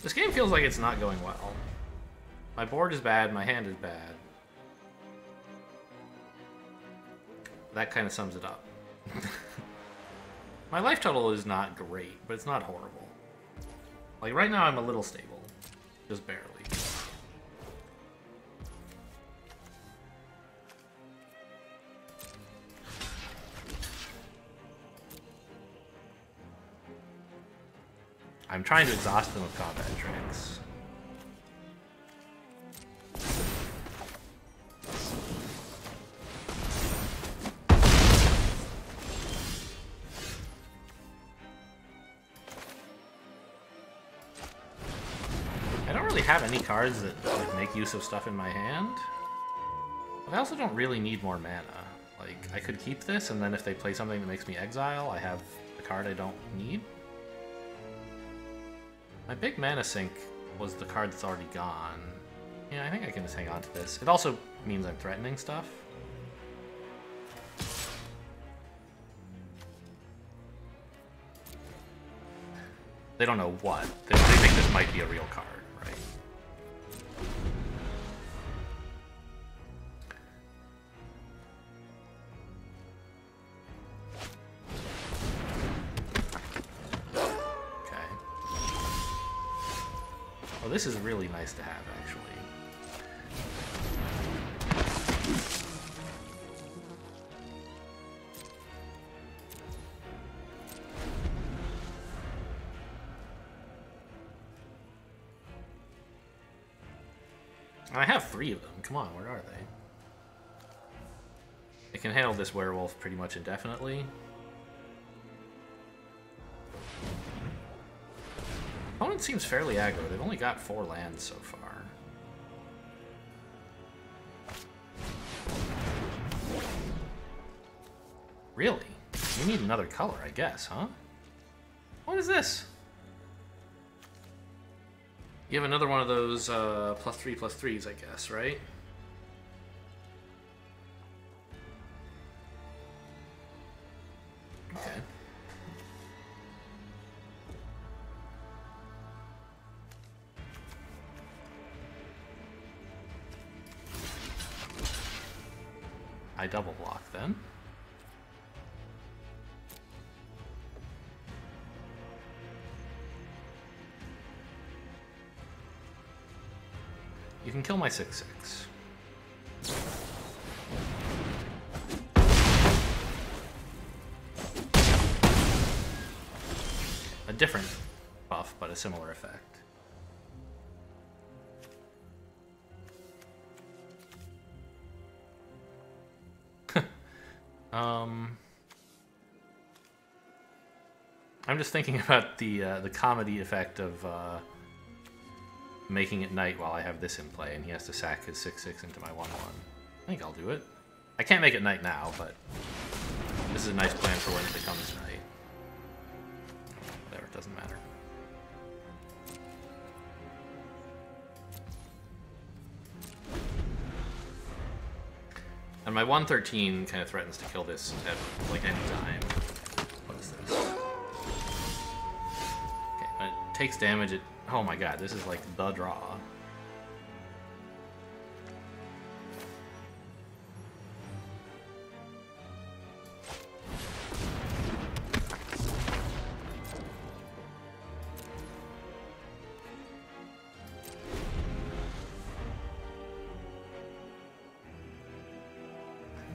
This game feels like it's not going well. My board is bad, my hand is bad. That kind of sums it up. My life total is not great, but it's not horrible. Like, right now I'm a little stable. Just barely. I'm trying to exhaust them with combat tricks. I don't really have any cards that like, make use of stuff in my hand. But I also don't really need more mana. Like, I could keep this, and then if they play something that makes me exile, I have a card I don't need. My big mana sink was the card that's already gone. Yeah, I think I can just hang on to this. It also means I'm threatening stuff. They don't know what. They think this might be a real card, right? this is really nice to have, actually. I have 3 of them. Come on, where are they? I can handle this werewolf pretty much indefinitely. Opponent seems fairly aggro. They've only got 4 lands so far. Really? You need another color, I guess, huh? What is this? You have another one of those +3/+3s, I guess, right? Okay. I double block then. You can kill my 6/6. A different buff, but a similar effect. I'm just thinking about the comedy effect of making it night while I have this in play, and he has to sack his 6/6 into my 1/1. I think I'll do it. I can't make it night now, but this is a nice plan for when it becomes night. Whatever, it doesn't matter. And my 1/13 kind of threatens to kill this at like any time. What is this? Okay, when it takes damage, it... Oh my god, this is like the draw.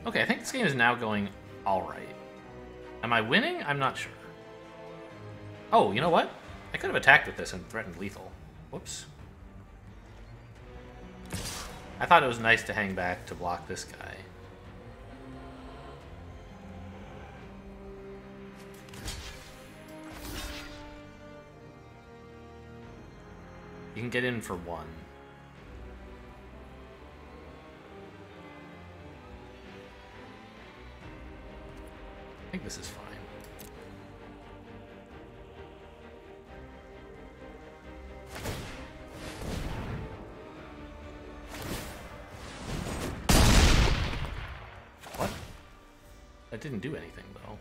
Okay, I think this game is now going alright. Am I winning? I'm not sure. Oh, you know what? I could have attacked with this and threatened lethal. Whoops. I thought it was nice to hang back to block this guy. You can get in for 1. I think this is fine. What? That didn't do anything, though.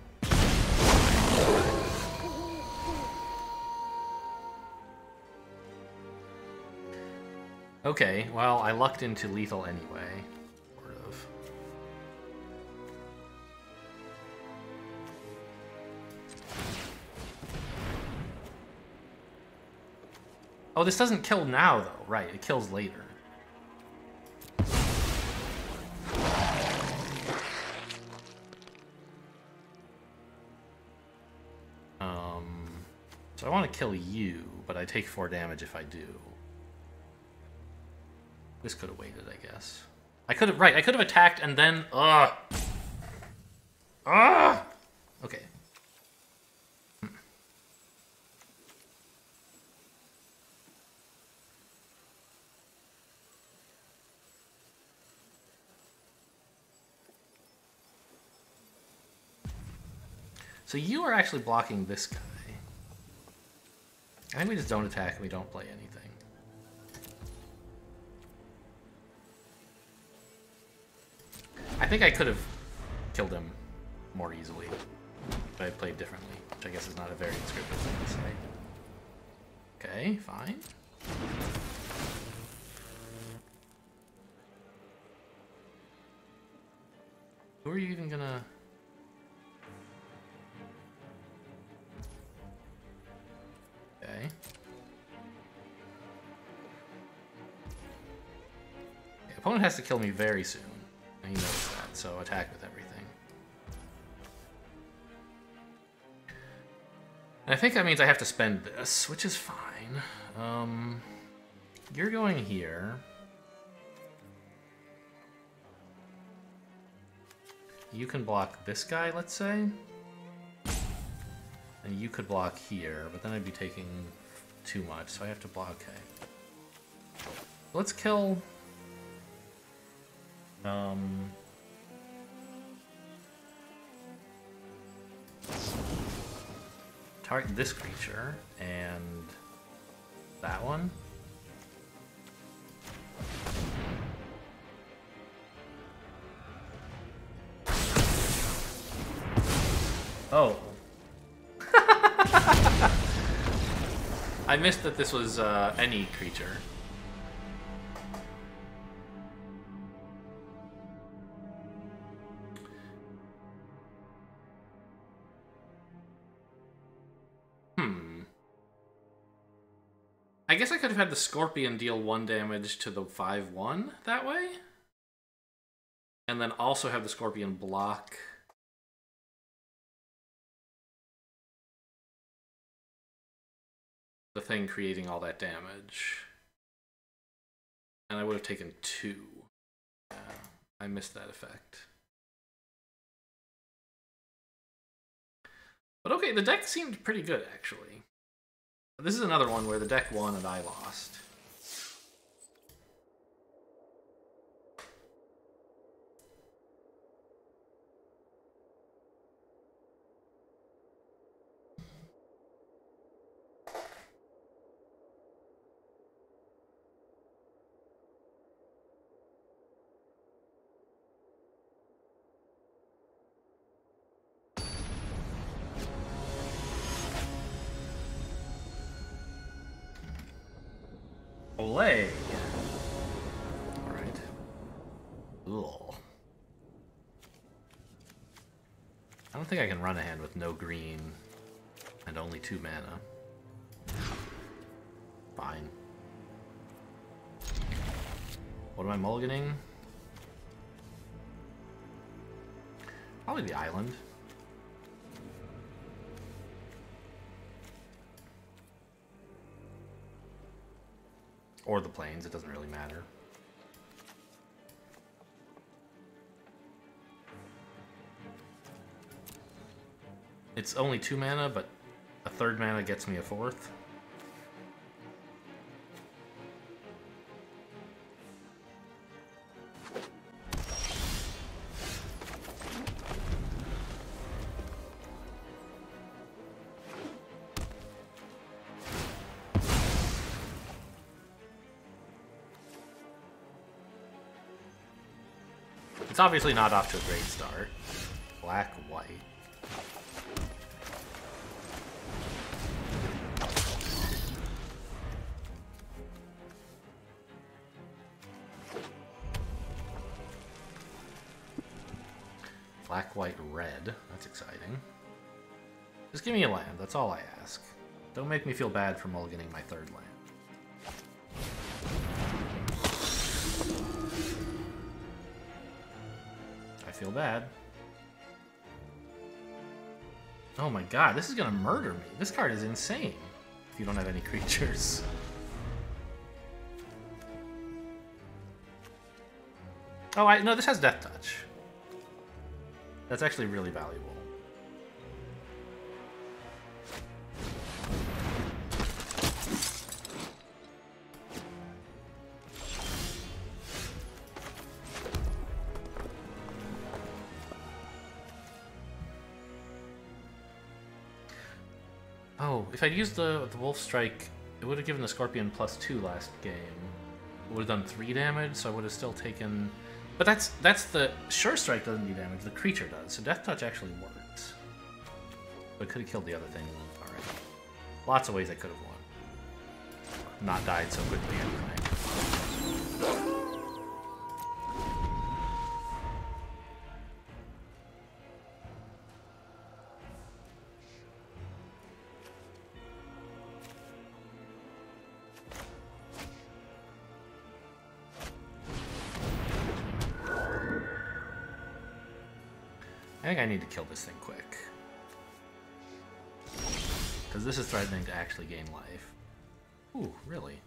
Okay, well, I lucked into lethal anyway. Sort of. Oh, this doesn't kill now, though. Right, it kills later. So I want to kill you, but I take 4 damage if I do. This could have waited, I guess. I could have... Right, I could have attacked and then... Ugh! Ugh! Okay. So you are actually blocking this guy. I think we just don't attack and we don't play anything. I think I could have killed him more easily, but I played differently, which I guess is not a very descriptive thing to say. Okay, fine. Who are you even gonna... Okay. Opponent has to kill me very soon. And he knows that, so attack with everything. And I think that means I have to spend this, which is fine. You're going here. You can block this guy, let's say. And you could block here, but then I'd be taking too much, so I have to block. Okay. Let's kill... target this creature, and that one. Oh. I missed that this was any creature. I guess I could have had the Scorpion deal 1 damage to the 5/1 that way. And then also have the Scorpion block the thing creating all that damage. And I would have taken 2. Yeah, I missed that effect. But okay, the deck seemed pretty good, actually. This is another one where the deck won and I lost. Olay. Alright. Ugh. I don't think I can run a hand with no green and only 2 mana. Fine. What am I mulliganing? Probably the island. Or the plains, it doesn't really matter. It's only 2 mana, but a 3rd mana gets me a 4th. It's obviously not off to a great start. Black, white. Black, white, red. That's exciting. Just give me a land. That's all I ask. Don't make me feel bad for mulliganing my 3rd land. I feel bad. Oh my god, this is gonna murder me. This card is insane if you don't have any creatures. Oh, no, this has Death Touch. That's actually really valuable. Oh, if I'd used the Wolf Strike, it would have given the Scorpion +2 last game. It would have done 3 damage, so I would have still taken... But that's the... Sure Strike doesn't do damage, the creature does, so Death Touch actually works. But it could have killed the other thing already. Lots of ways I could have won. Not died so quickly anyway. I think I need to kill this thing quick. Because this is threatening to actually gain life. Ooh, really?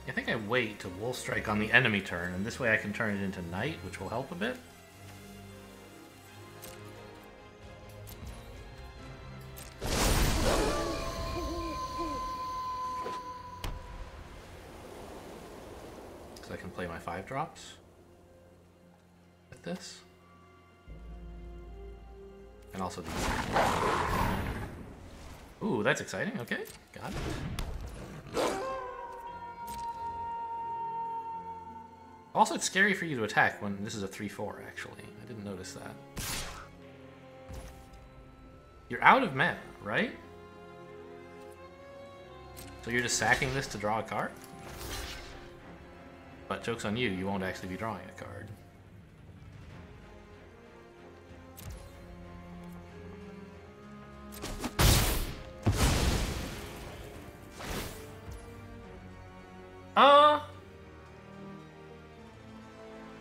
I think I wait to Wolf Strike on the enemy turn, and this way I can turn it into Night, which will help a bit. So I can play my 5-drops with this. And also these. Ooh, that's exciting. Okay, got it. Also, it's scary for you to attack when this is a 3-4, actually. I didn't notice that. You're out of mana, right? So you're just sacking this to draw a card? But joke's on you, you won't actually be drawing a card.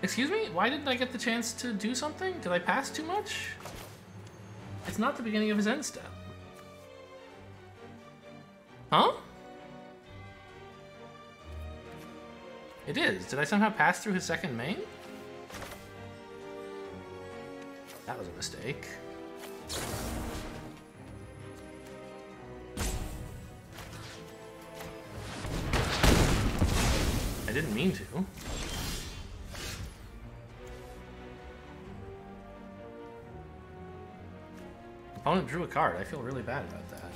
Excuse me? Why didn't I get the chance to do something? Did I pass too much? It's not the beginning of his end step. Huh? It is. Did I somehow pass through his second main? That was a mistake. I didn't mean to. Opponent drew a card. I feel really bad about that.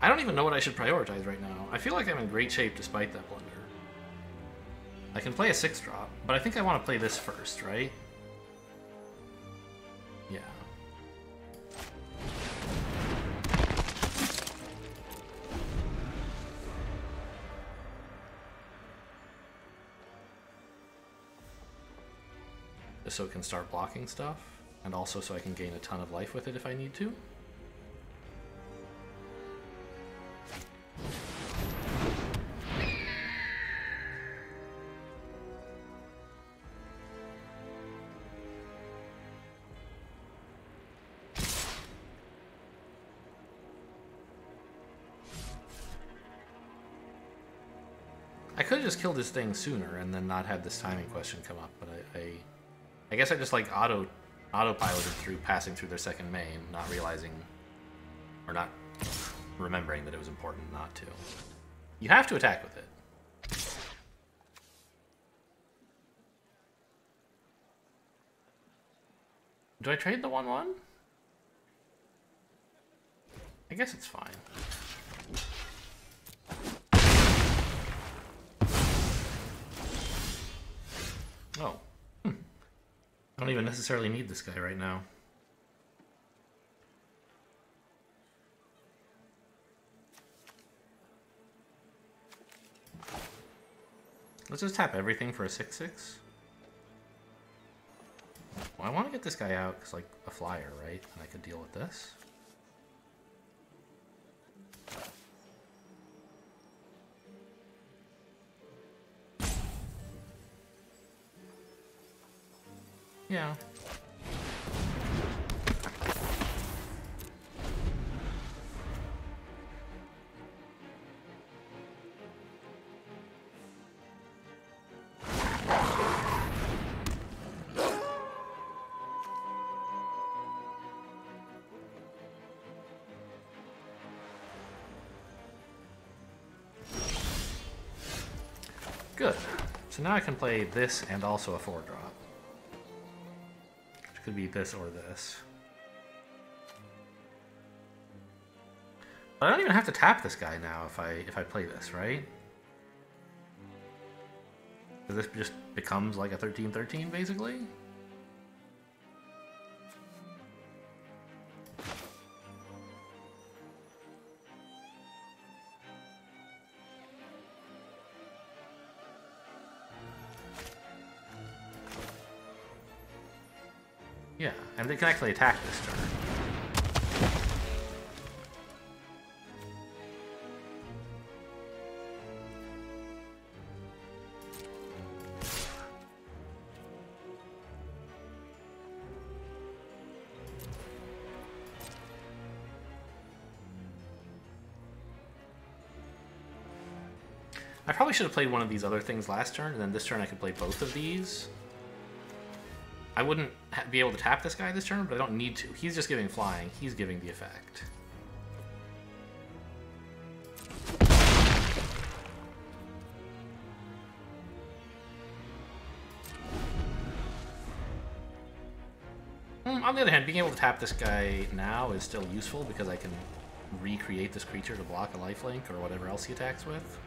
I don't even know what I should prioritize right now. I feel like I'm in great shape despite that blunder. I can play a 6-drop, but I think I want to play this first, right? Yeah. Just so it can start blocking stuff, and also so I can gain a ton of life with it if I need to. I could have just killed this thing sooner and then not had this timing question come up, but I guess I just like autopiloted through passing through their second main, not realizing or not remembering that it was important not to. You have to attack with it. Do I trade the 1/1? I guess it's fine. Oh. I don't even necessarily need this guy right now. Let's just tap everything for a 6/6. Well, I want to get this guy out because, like, a flyer, right? And I could deal with this. Yeah. Good. So now I can play this and also a 4-drop. Which could be this or this. But I don't even have to tap this guy now if I play this, right? So this just becomes like a 13-13, basically? Yeah, and they can actually attack this turn. I probably should have played one of these other things last turn, and then this turn I could play both of these. I wouldn't be able to tap this guy this turn, but I don't need to. He's just giving flying. He's giving the effect. On the other hand, being able to tap this guy now is still useful because I can recreate this creature to block a lifelink or whatever else he attacks with.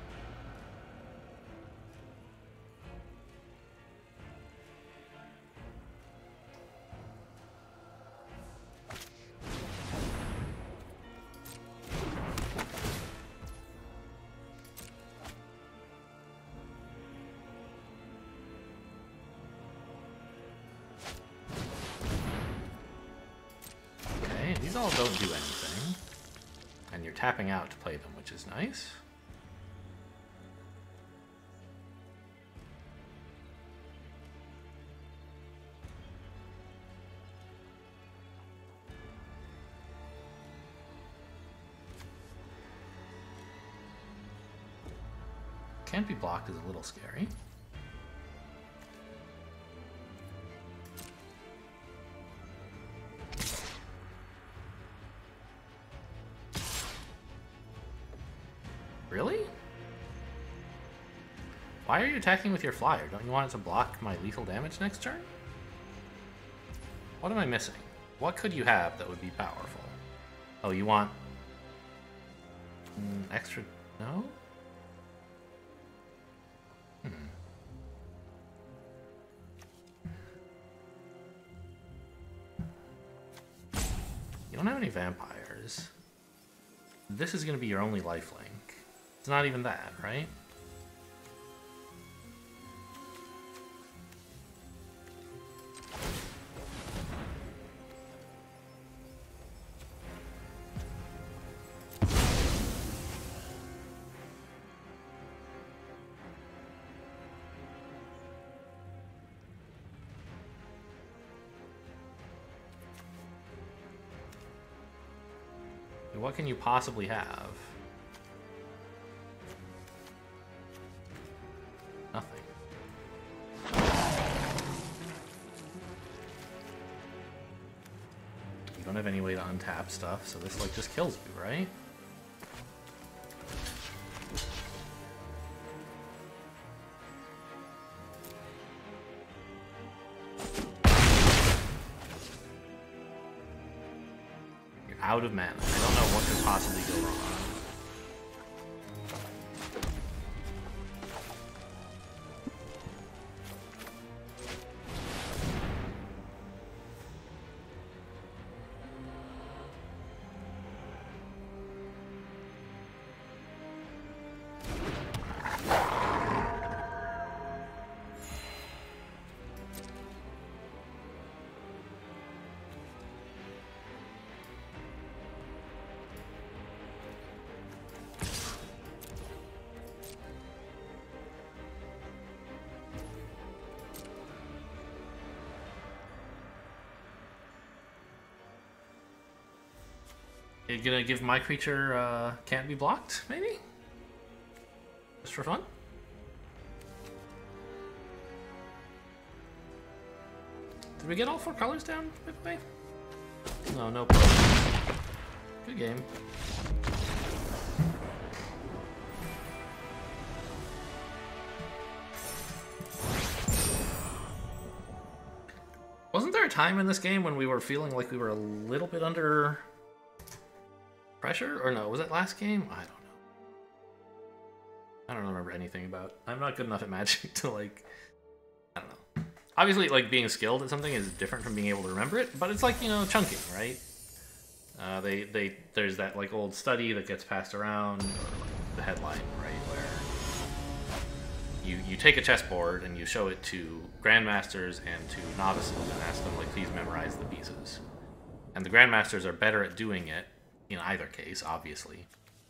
These all don't do anything. And you're tapping out to play them, which is nice. Can't be blocked is a little scary. Really? Why are you attacking with your flyer? Don't you want it to block my lethal damage next turn? What am I missing? What could you have that would be powerful? Oh, you want... extra... No? You don't have any vampires. This is going to be your only lifelink. It's not even that, right? What can you possibly have? Nothing. You don't have any way to untap stuff, so this like just kills you, right? You're out of mana. I don't know what could possibly go wrong. You're gonna give my creature can't be blocked, maybe? Just for fun? Did we get all 4 colors down, by the way? No, no problem. Good game. Wasn't there a time in this game when we were feeling like we were a little bit under pressure? Or no, was it last game? I don't know. I don't remember anything about. I'm not good enough at Magic to like. I don't know. Obviously, like being skilled at something is different from being able to remember it, but it's like, you know, chunking, right? There's that like old study that gets passed around, or like the headline, right, where you take a chessboard and you show it to grandmasters and to novices and ask them like, please memorize the pieces. And the grandmasters are better at doing it in either case, obviously,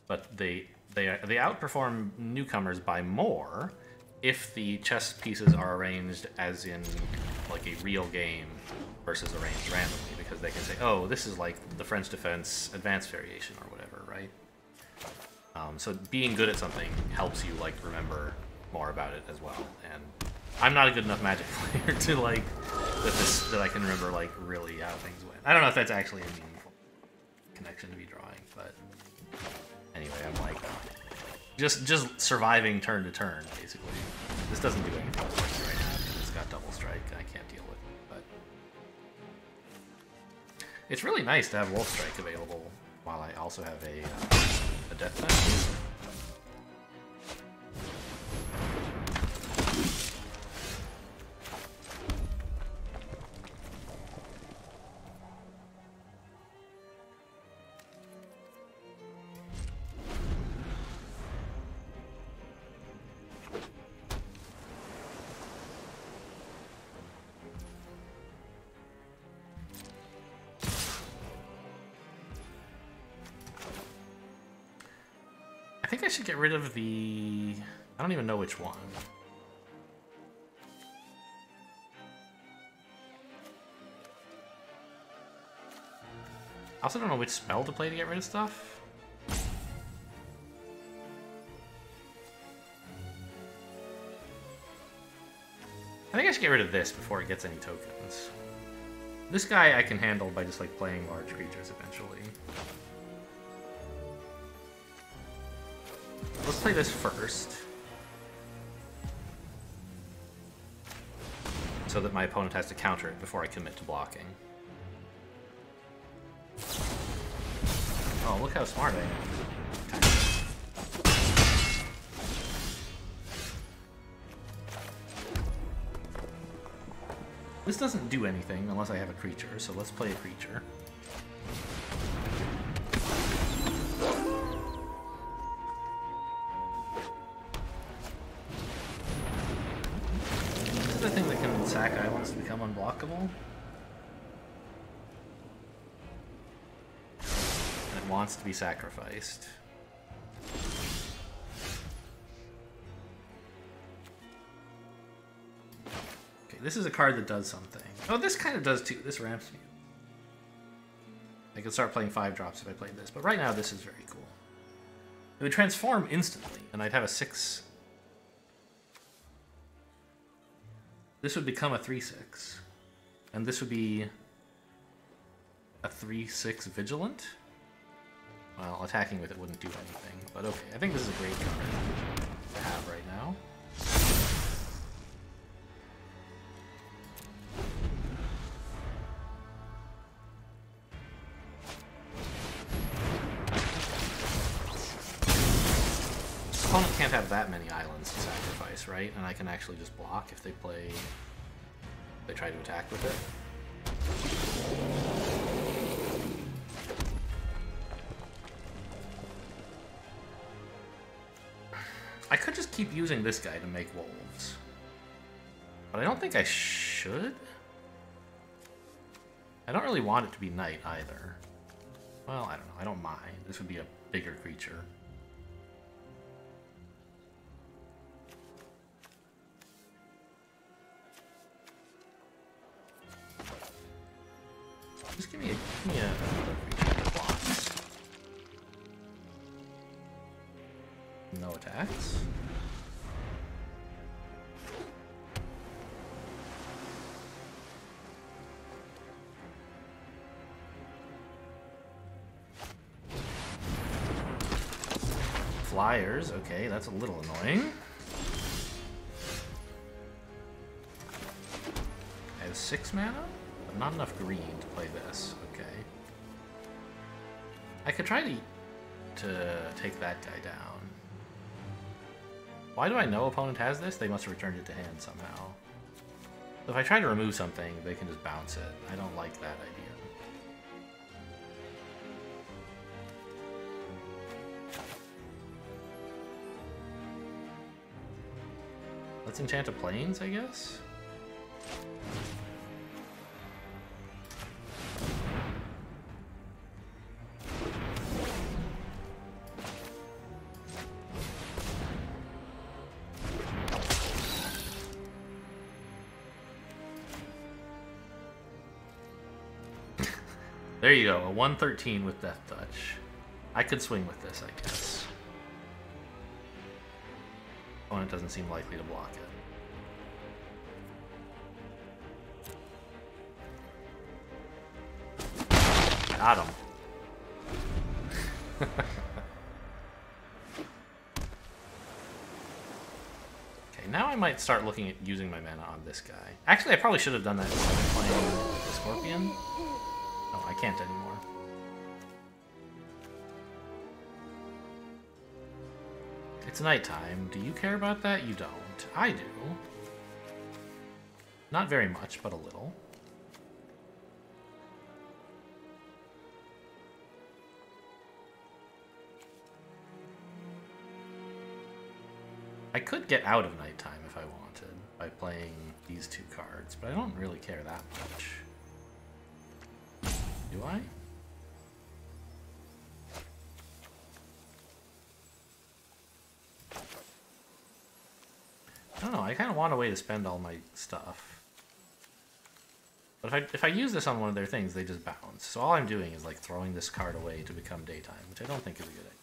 but they outperform newcomers by more if the chess pieces are arranged as in like a real game versus arranged randomly, because they can say, oh, this is like the French defense advanced variation or whatever, right? So being good at something helps you like remember more about it as well. And I'm not a good enough Magic player to like that I can remember like really how things went. I don't know if that's actually a meaningful connection to be drawing, but anyway, I'm like just surviving turn to turn basically. This doesn't do anything for me right now because it's got double strike and I can't deal with it. But it's really nice to have Wolf Strike available while I also have a Death Touch. I think I should get rid of the... I don't even know which one. I also don't know which spell to play to get rid of stuff. I think I should get rid of this before it gets any tokens. This guy I can handle by just like playing large creatures eventually. Let's play this first, so that my opponent has to counter it before I commit to blocking. Oh, look how smart I am. This doesn't do anything unless I have a creature, so let's play a creature. Sack islands to become unblockable. And it wants to be sacrificed. Okay, this is a card that does something. Oh, this kind of does too. This ramps me. I could start playing 5-drops if I played this, but right now this is very cool. It would transform instantly, and I'd have a 6... This would become a 3/6, and this would be a 3/6 Vigilant. Well, attacking with it wouldn't do anything, but okay. I think this is a great card to have right now. Opponent can't have that many islands to sacrifice, right? And I can actually just block if they play... they try to attack with it. I could just keep using this guy to make wolves. But I don't think I should. I don't really want it to be night either. Well, I don't know. I don't mind. This would be a bigger creature. Just give me another creature that blocks. No attacks. Flyers, okay, that's a little annoying. I have 6 mana? Not enough green to play this. Okay. I could try to take that guy down. Why do I know opponent has this? They must have returned it to hand somehow. So if I try to remove something, they can just bounce it. I don't like that idea. Let's enchant a plains, I guess? There you go, a 113 with Death Touch. I could swing with this, I guess. Opponent doesn't seem likely to block it. Got him. Okay, now I might start looking at using my mana on this guy. Actually, I probably should have done that instead of playing the Scorpion. Oh, I can't anymore. It's nighttime. Do you care about that? You don't. I do. Not very much, but a little. I could get out of nighttime if I wanted by playing these two cards, but I don't really care that much. Do I? I don't know, I kind of want a way to spend all my stuff. But if I use this on one of their things, they just bounce. So all I'm doing is like throwing this card away to become daytime, which I don't think is a good idea.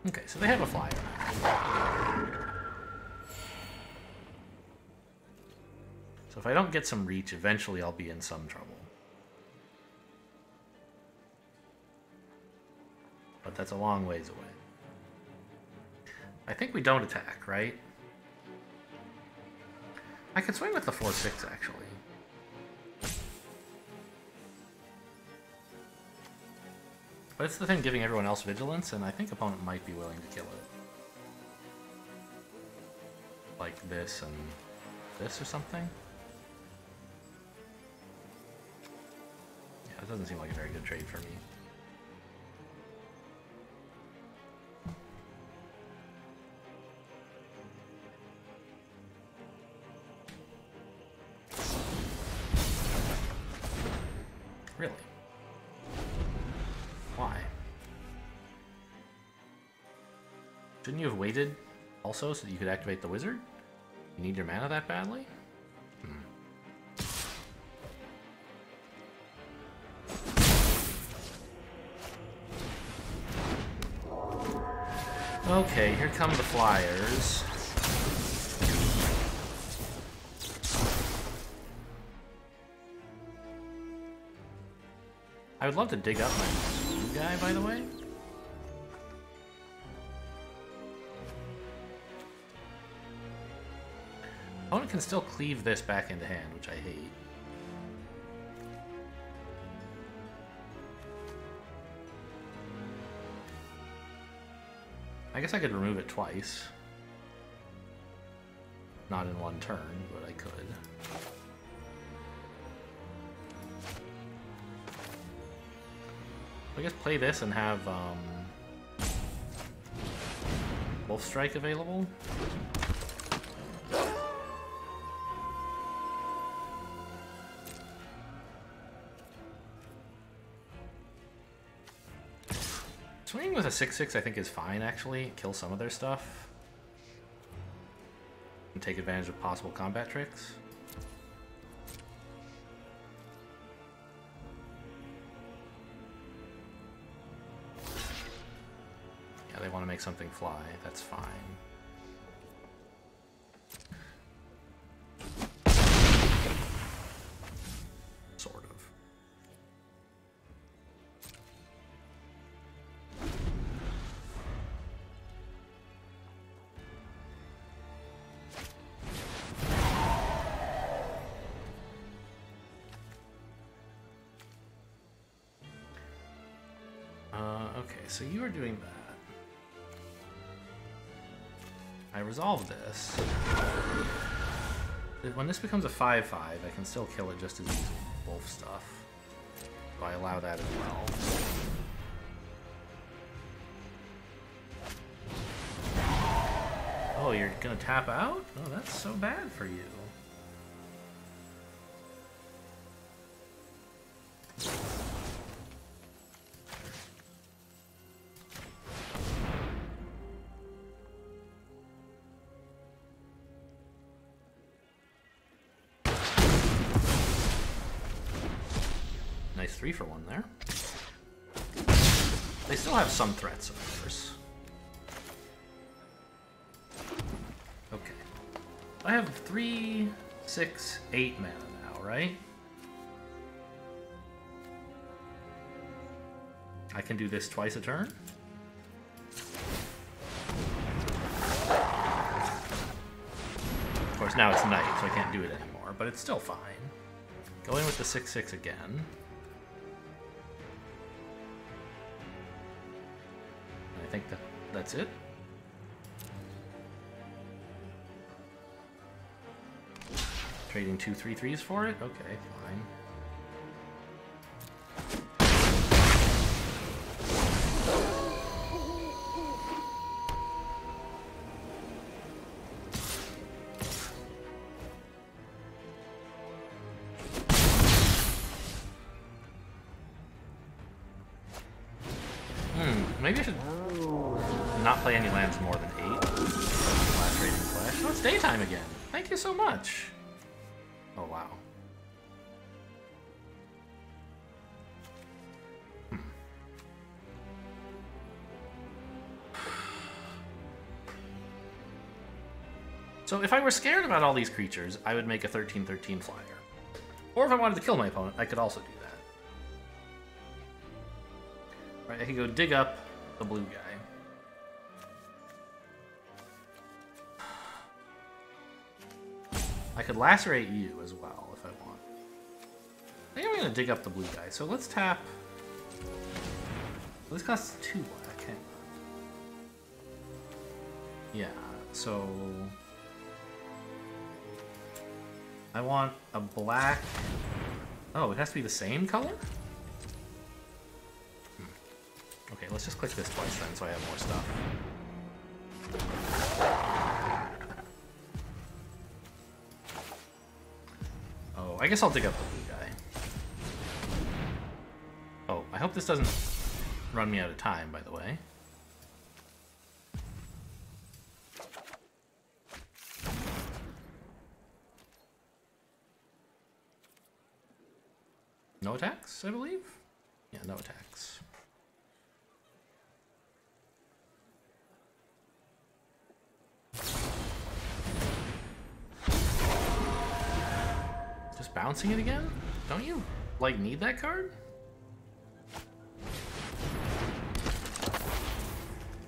Okay, so they have a flyer. So if I don't get some reach, eventually I'll be in some trouble. But that's a long ways away. I think we don't attack, right? I could swing with the 4/6 actually. But it's the thing giving everyone else vigilance, and I think opponent might be willing to kill it. Like this and this or something? Yeah, it doesn't seem like a very good trade for me. Really? Why? Shouldn't you have waited also so that you could activate the wizard? You need your mana that badly? Okay, here come the flyers. I would love to dig up my blue guy, by the way. Opponent can still cleave this back into hand, which I hate. I guess I could remove it twice. Not in one turn, but I could. I guess play this and have Wolf Strike available. Swinging with a 6/6 I think is fine actually. Kill some of their stuff. And take advantage of possible combat tricks. They want to make something fly, that's fine. Sort of. Okay, so you are doing that. I resolve this. When this becomes a 5/5, I can still kill it just as using wolf stuff. So I allow that as well. Oh, you're gonna tap out? Oh, that's so bad for you. Nice 3-for-1 there. They still have some threats, of course. Okay. I have 3, 6, 8 mana now, right? I can do this twice a turn. Of course, now it's night, so I can't do it anymore, but it's still fine. Go in with the 6/6 again. I think that's it. Trading 2 3/3s for it? Okay, fine. Maybe I should not play any lands more than 8. Last rating flash. Oh, it's daytime again. Thank you so much. Oh, wow. So if I were scared about all these creatures, I would make a 13/13 flyer. Or if I wanted to kill my opponent, I could also do that. Right, I could go dig up the blue guy. I could lacerate you as well if I want. I think I'm going to dig up the blue guy. So let's tap. This costs 2 black. Hang on. Yeah, so I want a black. Oh, it has to be the same color? Okay, let's just click this twice then so I have more stuff. Oh, I guess I'll dig up the blue guy. Oh, I hope this doesn't run me out of time, by the way. No attacks, I believe? Yeah, no attacks. Just bouncing it again? Don't you, like, need that card?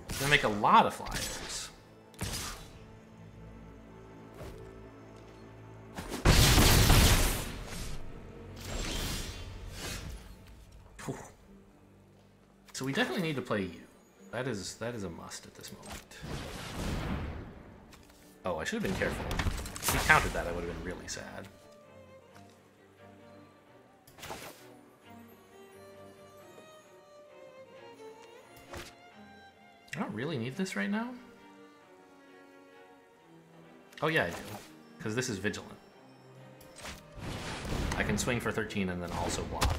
It's gonna make a lot of flyers. Whew. So we definitely need to play you. That is a must at this moment. Oh, I should have been careful. If he countered that, I would have been really sad. I don't really need this right now. Oh yeah, I do. Because this is Vigilant. I can swing for 13 and then also block.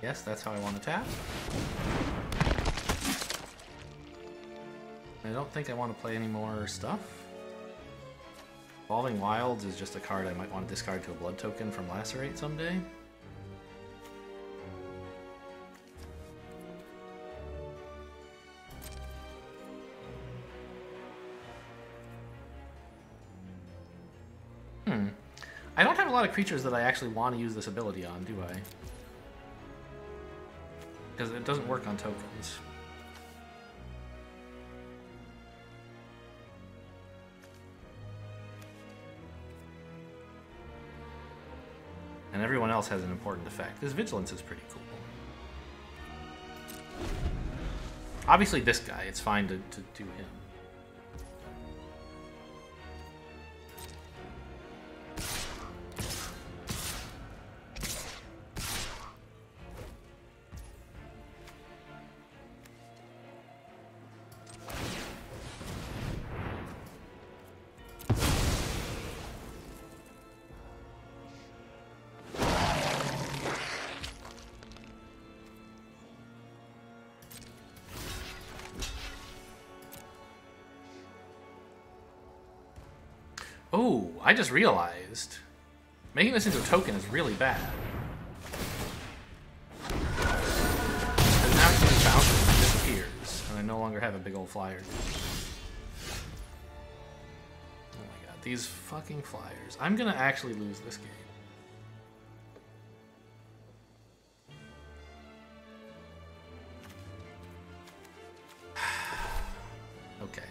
Yes, that's how I want to tap. I don't think I want to play any more stuff. Evolving Wilds is just a card I might want to discard to a blood token from Lacerate someday. I don't have a lot of creatures that I actually want to use this ability on, do I? Because it doesn't work on tokens. And everyone else has an important effect. This Vigilance is pretty cool. Obviously this guy, it's fine to do him. Oh, I just realized making this into a token is really bad. Because now it just bounces and disappears, and I no longer have a big old flyer. Oh my god, these fucking flyers. I'm gonna actually lose this game. Okay.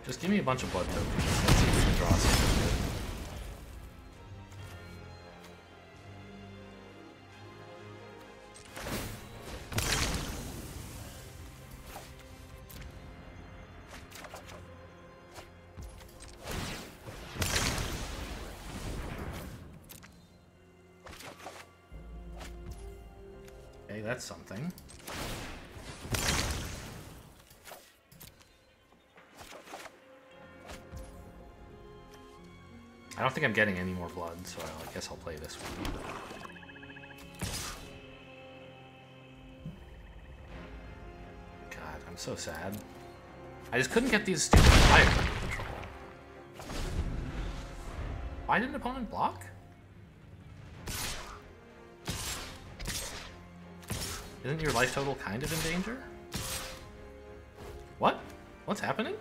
Just give me a bunch of blood tokens. Let's see if we can draw something good. Okay, that's something. I don't think I'm getting any more blood, so I guess I'll play this one. God, I'm so sad. I just couldn't get these stupid flyers under control. Why did an opponent block? Isn't your life total kind of in danger? What? What's happening?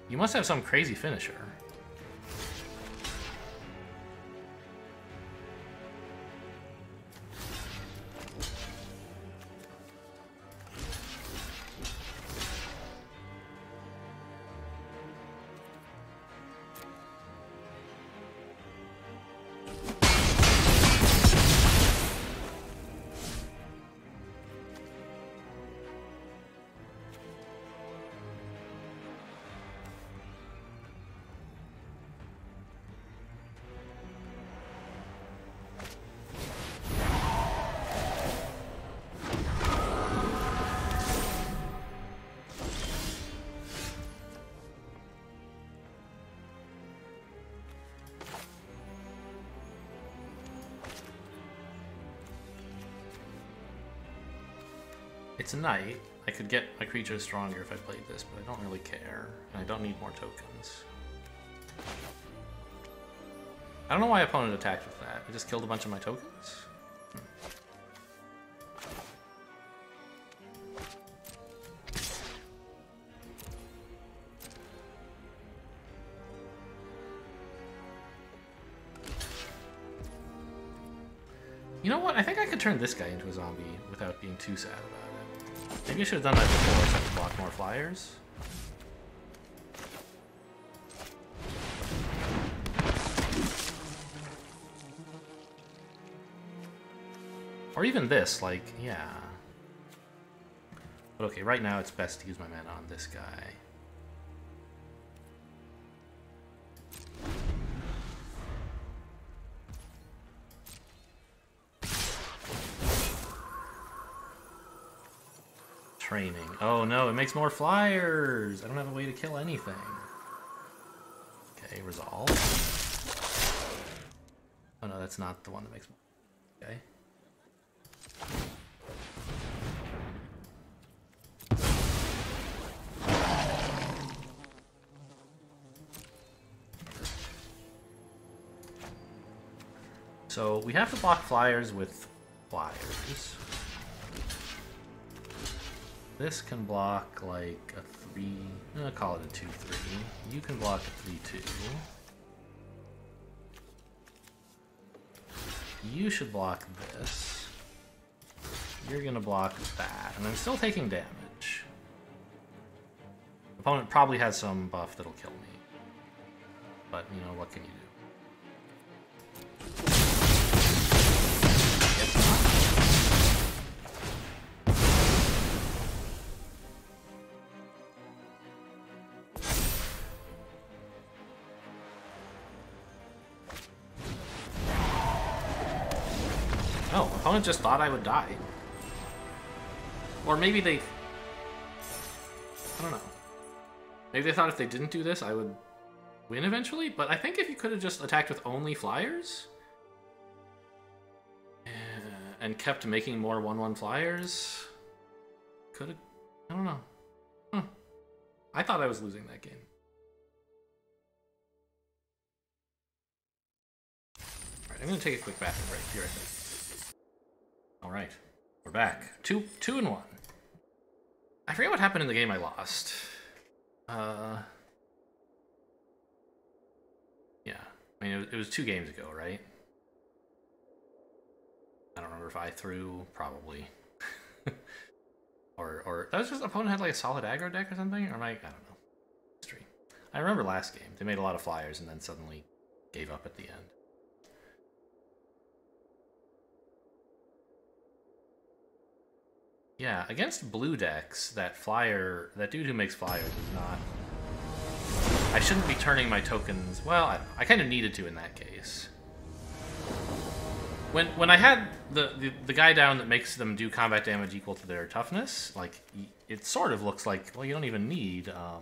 You must have some crazy finisher. It's a knight. I could get my creatures stronger if I played this, but I don't really care. And I don't need more tokens. I don't know why opponent attacked with that. He just killed a bunch of my tokens? You know what? I think I could turn this guy into a zombie without being too sad about it. Maybe I should have done that before so I could block more flyers. Or even this, like, yeah. But okay, right now it's best to use my mana on this guy. Training. Oh no, it makes more flyers! I don't have a way to kill anything. Okay, resolve. Oh no, that's not the one that makes... Okay. So we have to block flyers with flyers. This can block like a 3, I'll call it a 2-3. You can block a 3-2. You should block this. You're gonna block that, and I'm still taking damage. Opponent probably has some buff that'll kill me. But, you know, what can you do? No, opponent just thought I would die. Or maybe they... I don't know. Maybe they thought if they didn't do this, I would win eventually? But I think if you could have just attacked with only flyers... and kept making more 1/1 flyers... Could have... I don't know. Huh. I thought I was losing that game. Alright, I'm gonna take a quick bathroom break. Be right back. Alright, we're back. 2-1. I forget what happened in the game I lost. Yeah. I mean, it was 2 games ago, right? I don't remember if I threw, probably. or that was just opponent had like a solid aggro deck or something? Or am I don't know. History. I remember last game. They made a lot of flyers and then suddenly gave up at the end. Yeah, against blue decks, that dude who makes flyers is not... I shouldn't be turning my tokens... Well, I don't know. I kind of needed to in that case. When I had the guy down that makes them do combat damage equal to their toughness, like, it sort of looks like, well, you don't even need, a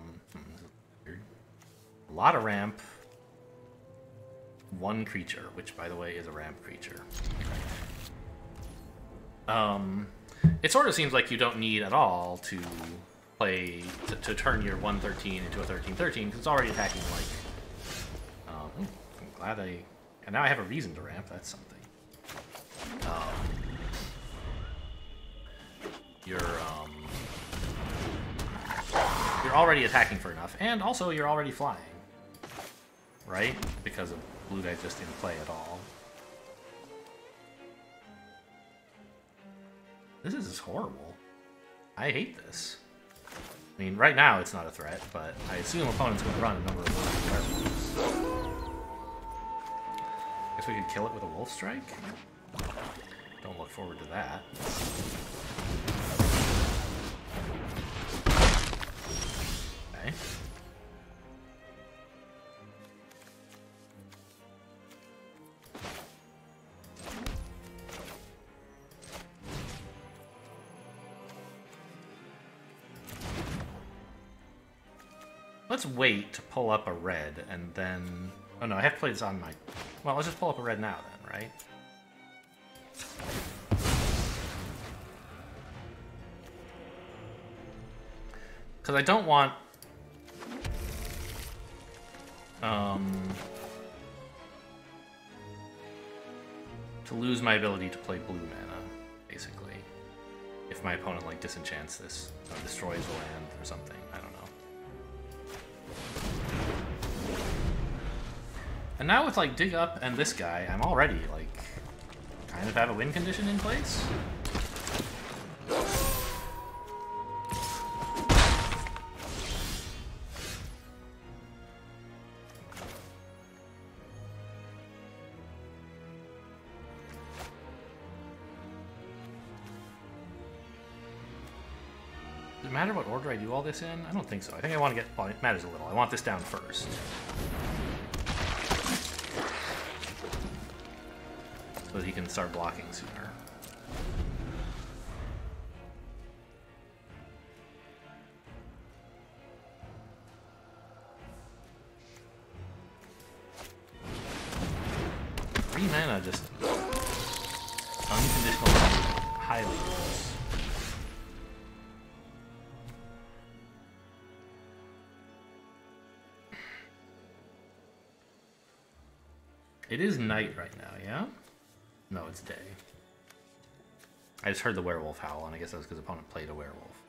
lot of ramp, 1 creature, which, by the way, is a ramp creature. It sort of seems like you don't need at all to play to turn your 1/13 into a 13/13 because it's already attacking like. I'm glad and now I have a reason to ramp. That's something. You're already attacking for enough, and also you're already flying, right? Because of blue guy just didn't play at all. This is horrible. I hate this. I mean, right now it's not a threat, but I assume opponents would run a number of werewolves. Guess we could kill it with a wolf strike? Don't look forward to that. Okay. Let's wait to pull up a red, and then... Oh no, I have to play this on my... Well, let's just pull up a red now then, right? Because I don't want... to lose my ability to play blue mana, basically. If my opponent, like, disenchants this, or destroys the land or something, I don't know. And now with, like, Dig Up and this guy, I'm already, like, kind of have a win condition in place. Does it matter what order I do all this in? I don't think so. I think I want to get... Well, it matters a little. I want this down first. So that he can start blocking sooner. Free mana just unconditional highly close. It is night right now, yeah? No, it's day. I just heard the werewolf howl, and I guess that was because opponent played a werewolf.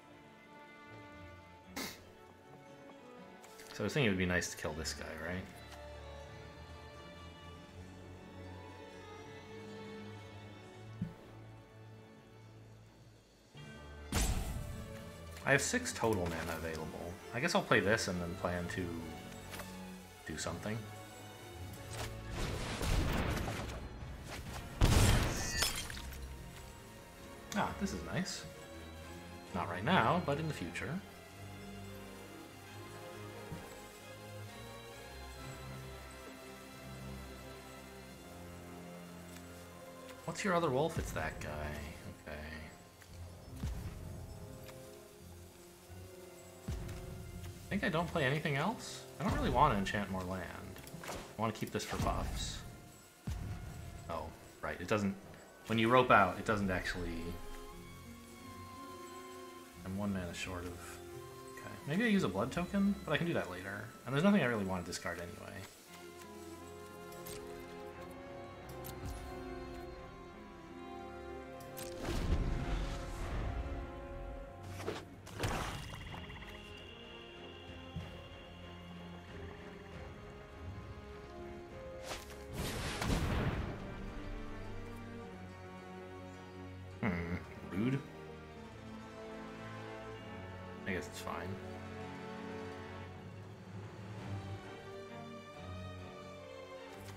So I was thinking it would be nice to kill this guy, right? I have 6 total mana available. I guess I'll play this and then plan to do something. Ah, this is nice. Not right now, but in the future. What's your other wolf? It's that guy. Okay. I think I don't play anything else. I don't really want to enchant more land. I want to keep this for buffs. Oh, right. It doesn't... When you rope out, it doesn't actually... I'm 1 mana short of... Okay. Maybe I use a blood token, but I can do that later. And there's nothing I really want to discard anyway. Rude. I guess it's fine.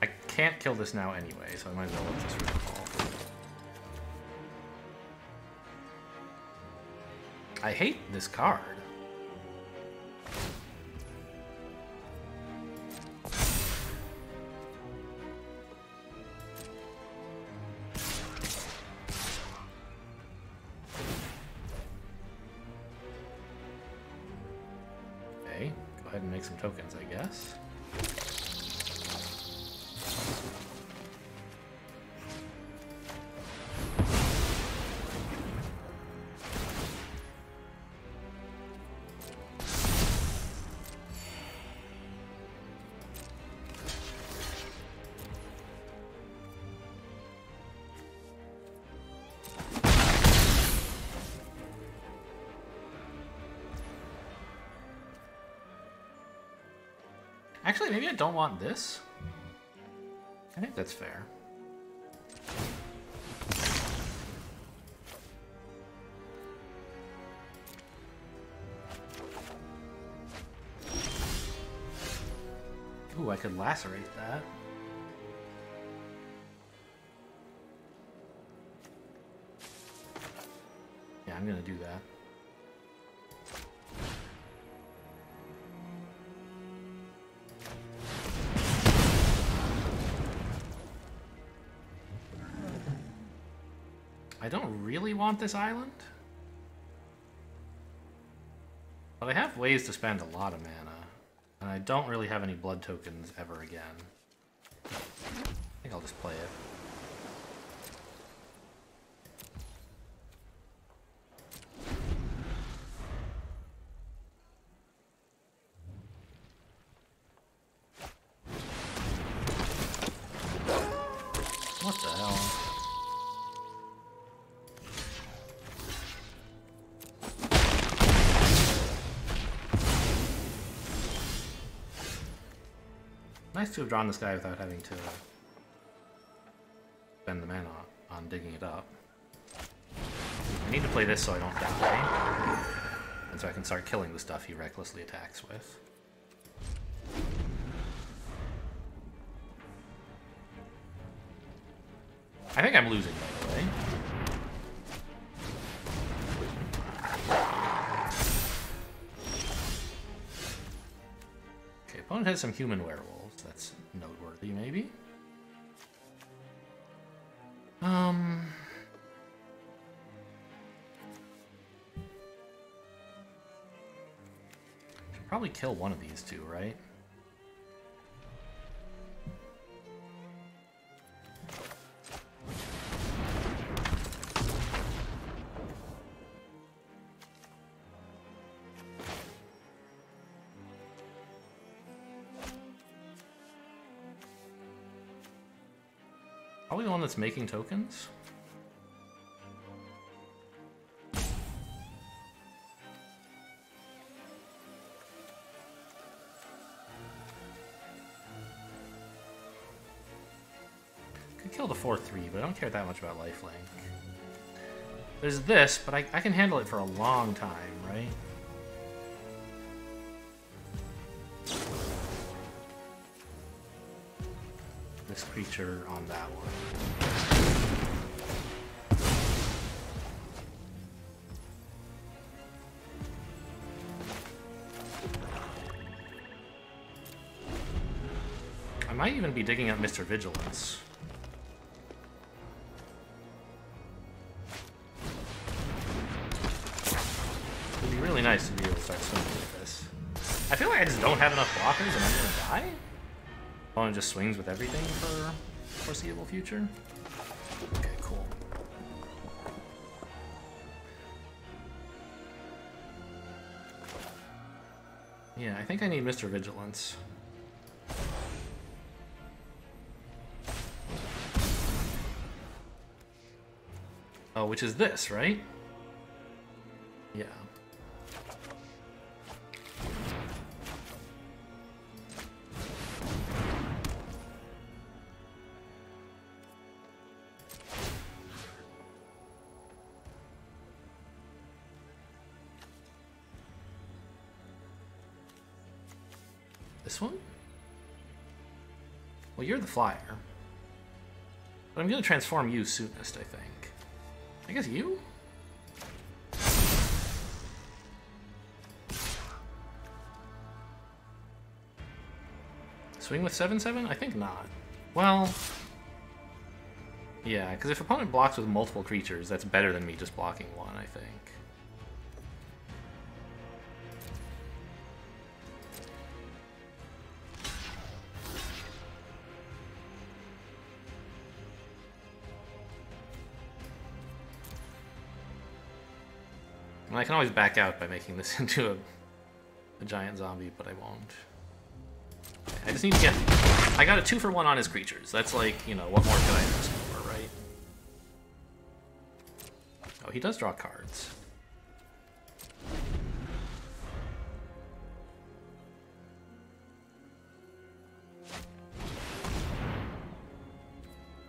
I can't kill this now anyway, so I might as well let this recall. I hate this card. Go ahead and make some tokens, I guess. Actually, maybe I don't want this. I think that's fair. Ooh, I could lacerate that. Yeah, I'm gonna do that. I don't really want this island, but I have ways to spend a lot of mana, and I don't really have any blood tokens ever again. I think I'll just play it. What the hell? Nice to have drawn this guy without having to spend the mana on digging it up. I need to play this so I don't die, and so I can start killing the stuff he recklessly attacks with. I think I'm losing, by the way. Okay, opponent has some human werewolves. That's noteworthy, maybe. Should probably kill one of these two, right? Probably the one that's making tokens. Could kill the 4-3, but I don't care that much about lifelink. There's this, but I can handle it for a long time, right? This creature on that one. I might even be digging up Mr. Vigilance. It'd be really nice to be able to start swinging with this. I feel like I just don't have enough blockers and I'm gonna die. Opponent just swings with everything for foreseeable future. Okay, cool. Yeah, I think I need Mr. Vigilance. Oh, which is this, right? Yeah. This one? Well, you're the flyer. But I'm gonna transform you soonest, I think. I guess you? Swing with 7/7? I think not. Well, yeah, because if opponent blocks with multiple creatures, that's better than me just blocking one, I think. And I can always back out by making this into a giant zombie, but I won't. I just need to get... I got a 2-for-1 on his creatures. That's like, you know, what more could I ask for, right? Oh, he does draw cards.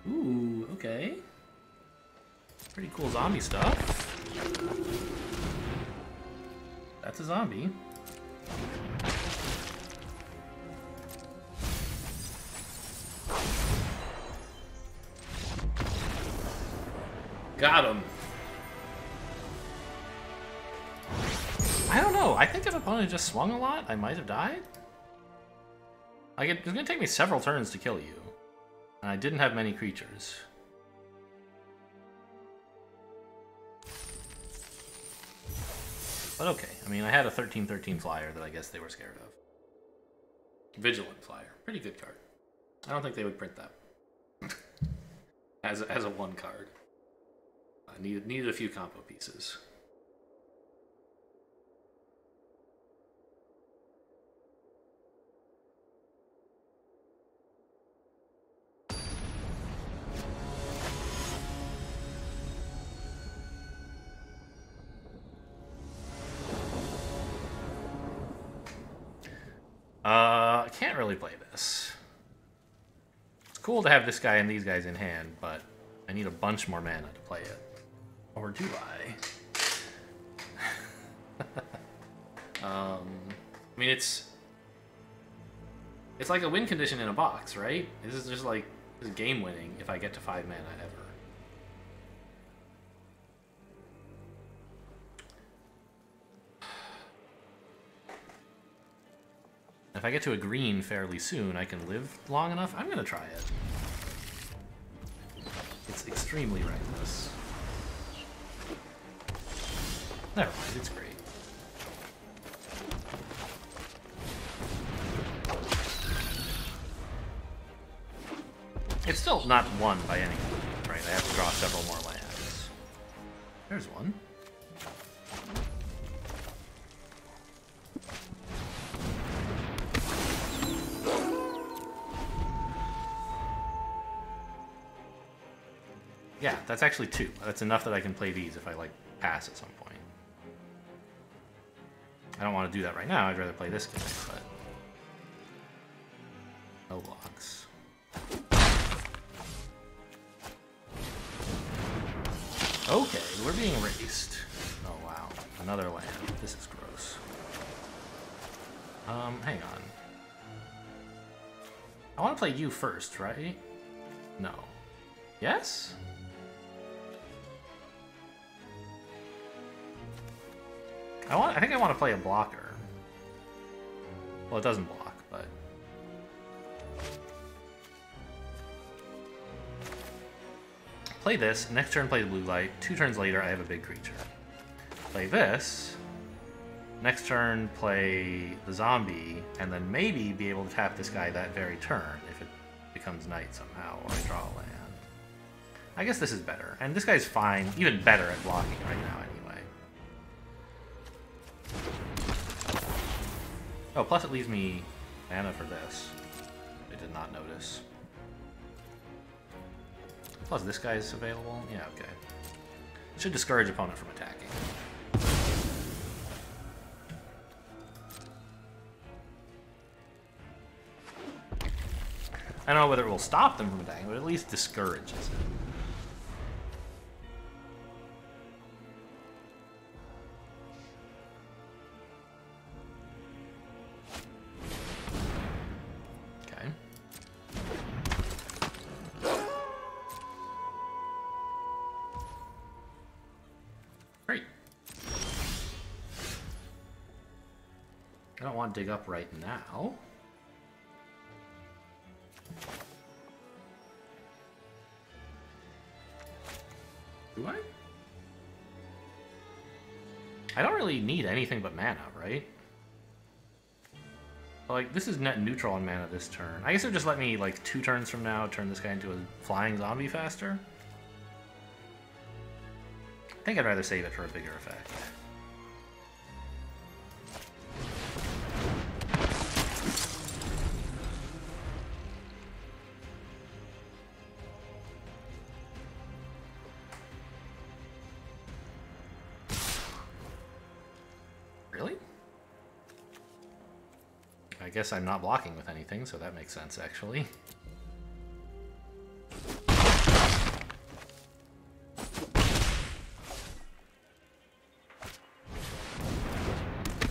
Ooh, okay. Pretty cool zombie stuff. That's a zombie. Got him. I don't know. I think if opponent just swung a lot, I might have died. Like, it was gonna take me several turns to kill you. And I didn't have many creatures. But okay, I mean, I had a 13/13 flyer that I guess they were scared of. Vigilant flyer. Pretty good card. I don't think they would print that. as a 1 card. Needed a few combo pieces. I can't really play this. It's cool to have this guy and these guys in hand, but I need a bunch more mana to play it. Or do I? I mean, it's like a win condition in a box, right? This is just like game winning if I get to 5 mana ever. If I get to a green fairly soon, I can live long enough. I'm gonna try it. It's extremely reckless. Never mind, it's great. It's still not one by any means, right? I have to draw several more lands. There's one. Yeah, that's actually 2. That's enough that I can play these if I, like, pass at some point. I don't want to do that right now. I'd rather play this game, but... no blocks. Okay, we're being raced. Oh, wow. Another land. This is gross. Hang on. I want to play you first, right? No. Yes? I think I want to play a blocker. Well, it doesn't block, but... play this, next turn play the blue light, 2 turns later I have a big creature. Play this, next turn play the zombie, and then maybe be able to tap this guy that very turn if it becomes night somehow, or I draw a land. I guess this is better, and this guy's fine, even better at blocking right now anyway. Oh, plus it leaves me mana for this. I did not notice. Plus this guy's available? Yeah, okay. Should discourage opponent from attacking. I don't know whether it will stop them from attacking, but at least discourages it. I don't want to dig up right now. Do I? I don't really need anything but mana, right? Like, this is net neutral on mana this turn. I guess it would just let me, like, 2 turns from now, turn this guy into a flying zombie faster. I think I'd rather save it for a bigger effect. I guess I'm not blocking with anything, so that makes sense, actually.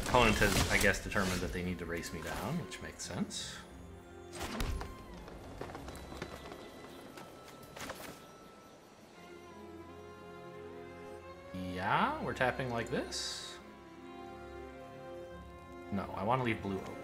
Opponent has, I guess, determined that they need to race me down, which makes sense. Yeah, we're tapping like this. No, I want to leave blue open.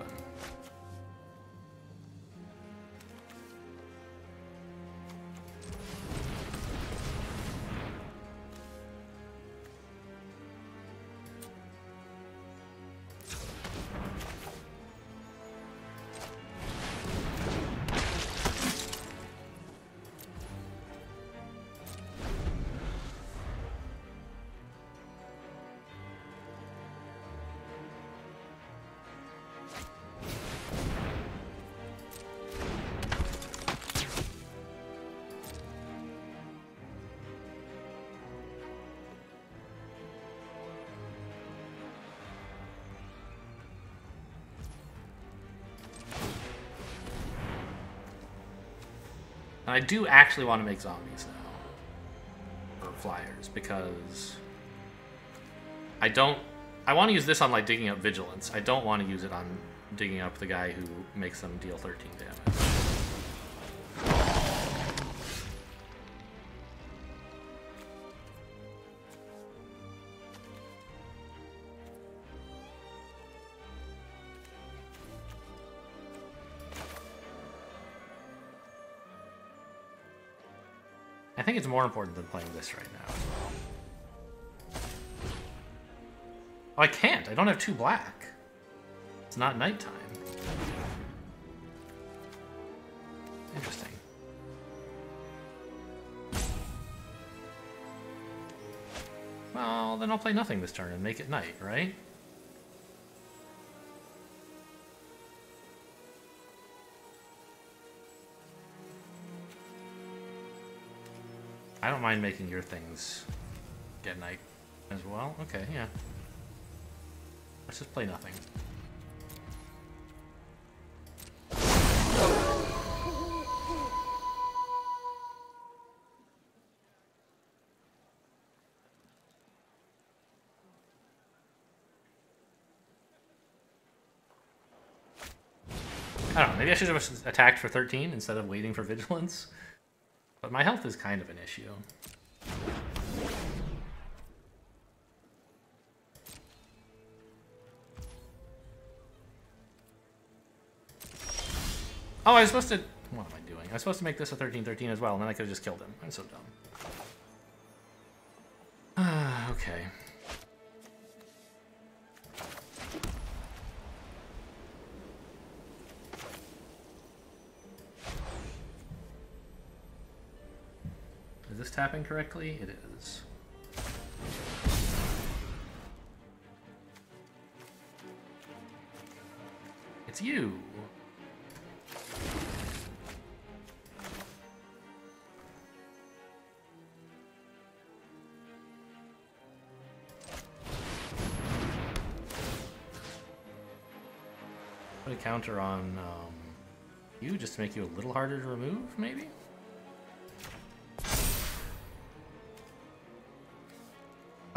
I do actually want to make zombies now. Or flyers, because I want to use this on, like, digging up vigilance. I don't want to use it on digging up the guy who makes them deal 13 damage. I think it's more important than playing this right now as well. Oh, I can't. I don't have 2 black. It's not nighttime. Interesting. Well, then I'll play nothing this turn and make it night, right? I don't mind making your things get night as well. Okay, yeah. Let's just play nothing. I don't know, maybe I should have attacked for 13 instead of waiting for vigilance. But my health is kind of an issue. Oh, I was supposed to... What am I doing? I was supposed to make this a 13-13 as well, and then I could have just killed him. I'm so dumb. Okay. Is this tapping correctly? It is. It's you! Put a counter on you just to make you a little harder to remove, maybe?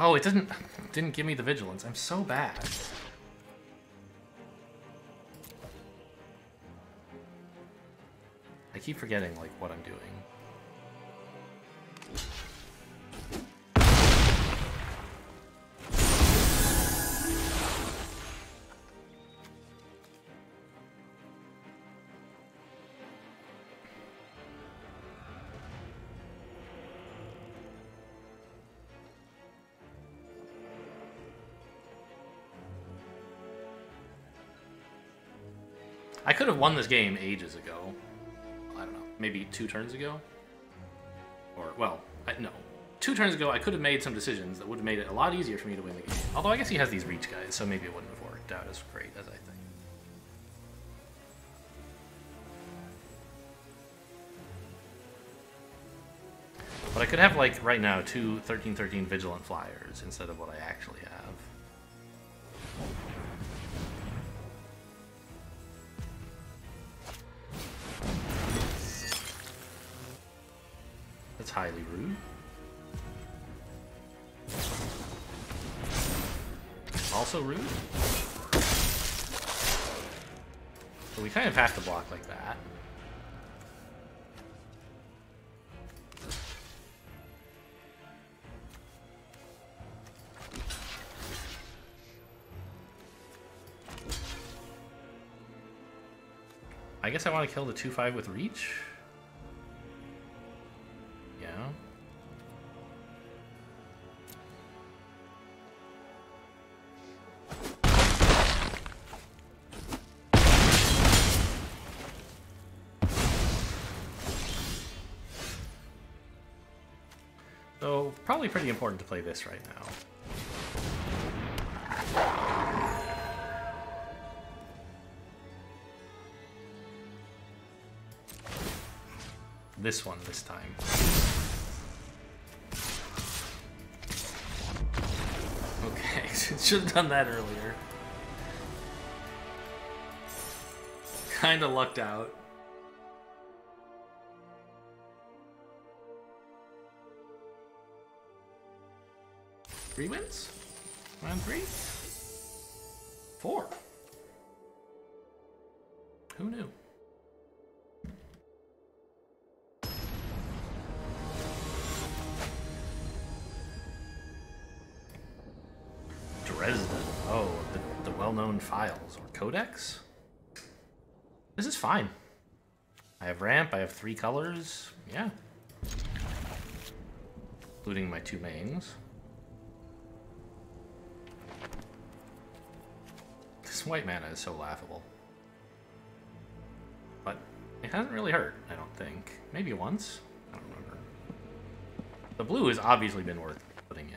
Oh, it didn't give me the vigilance. I'm so bad. I keep forgetting like what I'm doing. I could have won this game ages ago. I don't know, maybe 2 turns ago? Or, well, no. 2 turns ago, I could have made some decisions that would have made it a lot easier for me to win the game. Although I guess he has these reach guys, so maybe it wouldn't have worked out as great as I think. But I could have, like, right now, 2 13-13 Vigilant Flyers instead of what I actually have. That's highly rude. Also rude. So we kind of have to block like that. I guess I want to kill the 2/5 with reach. Yeah. So, probably pretty important to play this right now. This one this time. Okay, should have done that earlier. Kinda lucked out. Three wins? Round 3? 4. Who knew? Dresden. Oh, the well-known files or codex. This is fine. I have ramp. I have 3 colors. Yeah, including my 2 mains. This white mana is so laughable, but it hasn't really hurt. I don't think. Maybe once. I don't remember. The blue has obviously been worth putting in.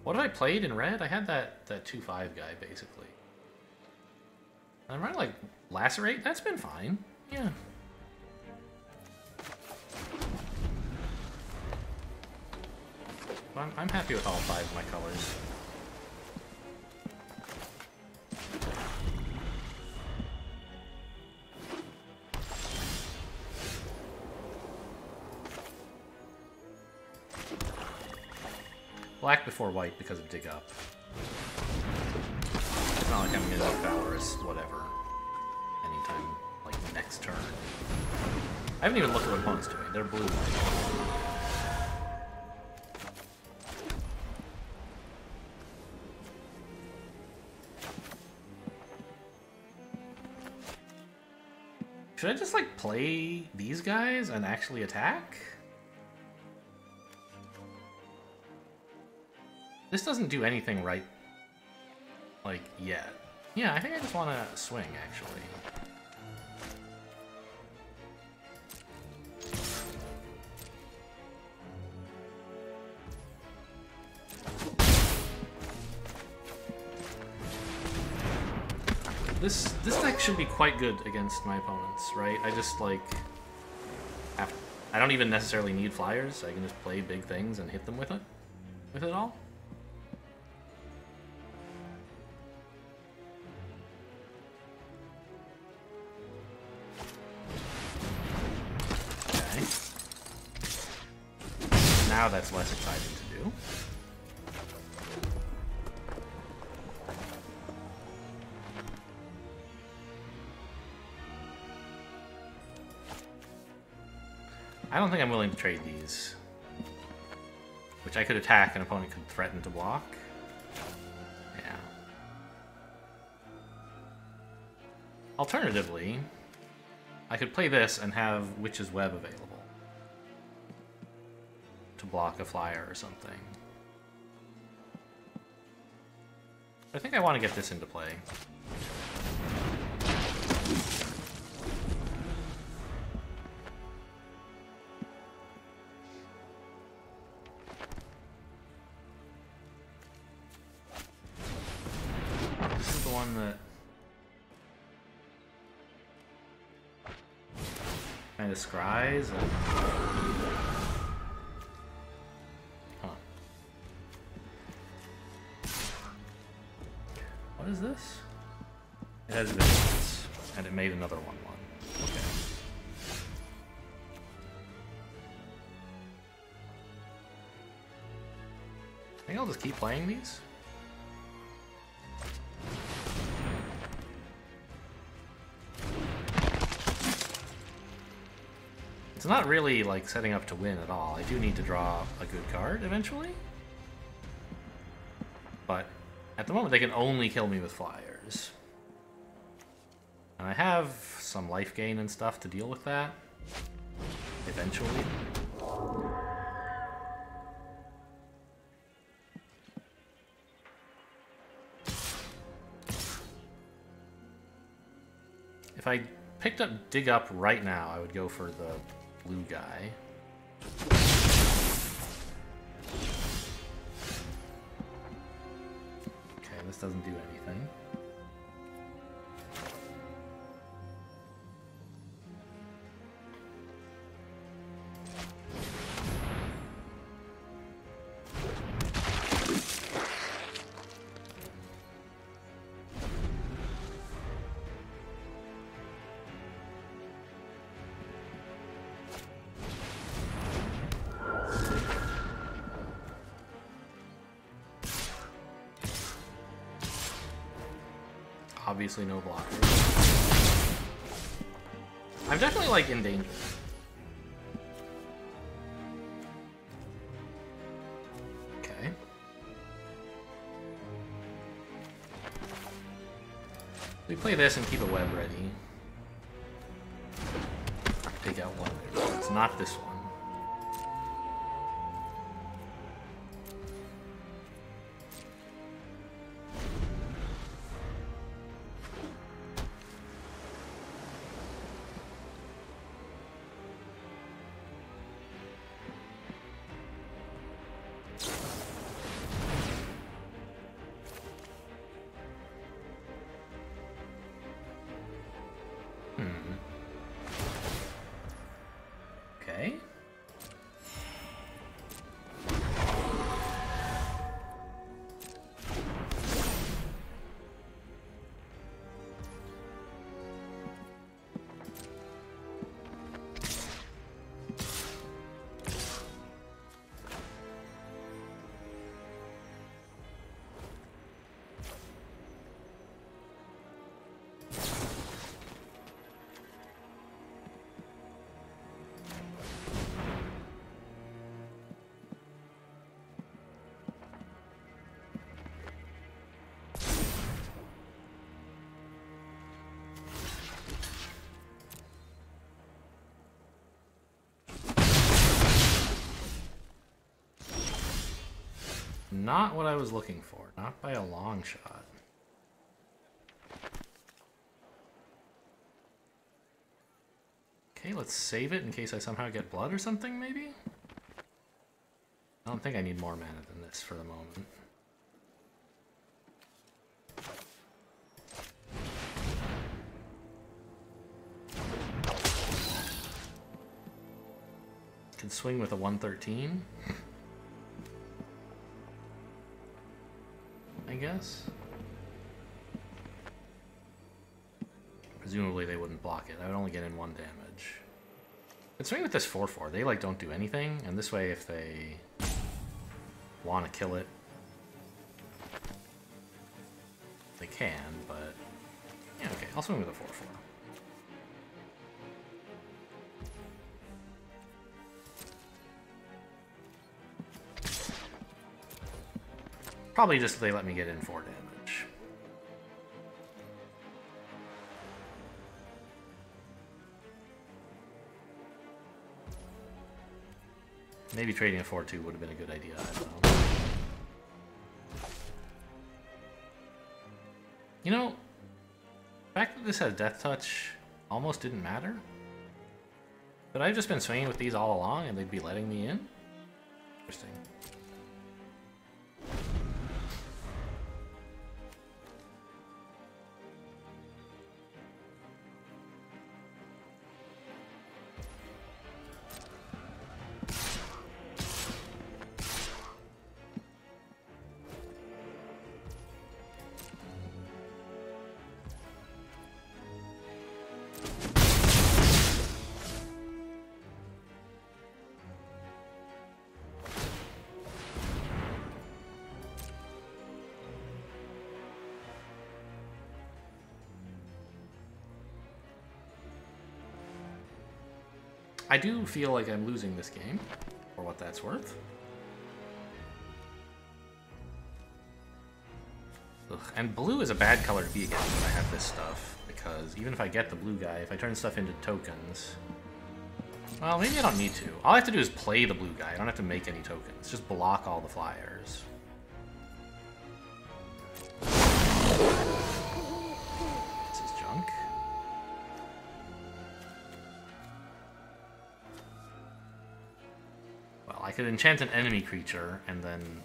What have I played in red? I had that 2/5 guy, basically. I'm running, like, Lacerate? That's been fine. Yeah. I'm happy with all 5 of my colors. Black before white because of dig up. It's not like I'm gonna Valorous whatever anytime, like, next turn. I haven't even looked at what opponent's doing. They're blue. Should I just, like, play these guys and actually attack? This doesn't do anything right, like, yet. Yeah, I think I just want to swing, actually. This deck should be quite good against my opponents, right? I just, like, I don't even necessarily need flyers. I can just play big things and hit them with it all. Okay. Now that's less exciting to do. I don't think I'm willing to trade these. Which I could attack, an opponent could threaten to block. Yeah. Alternatively, I could play this and have Witch's Web available to block a flyer or something. I think I want to get this into play. This is the one that kind of scries and... Huh. What is this? It has vigilance, and it made another 1/1. Okay. I think I'll just keep playing these. It's not really, like, setting up to win at all. I do need to draw a good card eventually. But at the moment, they can only kill me with flyers. And I have some life gain and stuff to deal with that eventually. If I picked up Dig Up right now, I would go for the blue guy. Okay, this doesn't do anything. Obviously no blockers. I'm definitely, like, in danger. Okay. We play this and keep a web ready. Take out one. It's not this one. Okay. not what I was looking for. Not by a long shot. Okay, let's save it in case I somehow get blood or something, maybe? I don't think I need more mana than this for the moment. Can swing with a 113. I guess. Presumably they wouldn't block it. I would only get in 1 damage. Could swing with this 4/4. They like don't do anything, and this way if they want to kill it, they can, but yeah, okay, I'll swing with a 4/4. Probably just so they let me get in 4 damage. Maybe trading a 4/2 would have been a good idea, I don't know. You know, the fact that this has Death Touch almost didn't matter. But I've just been swinging with these all along and they'd be letting me in? Interesting. I do feel like I'm losing this game, for what that's worth. Ugh. And blue is a bad color to be against when I have this stuff, because even if I get the blue guy, if I turn stuff into tokens... Well, maybe I don't need to. All I have to do is play the blue guy. I don't have to make any tokens. Just block all the flyers. This is junk. I could enchant an enemy creature and then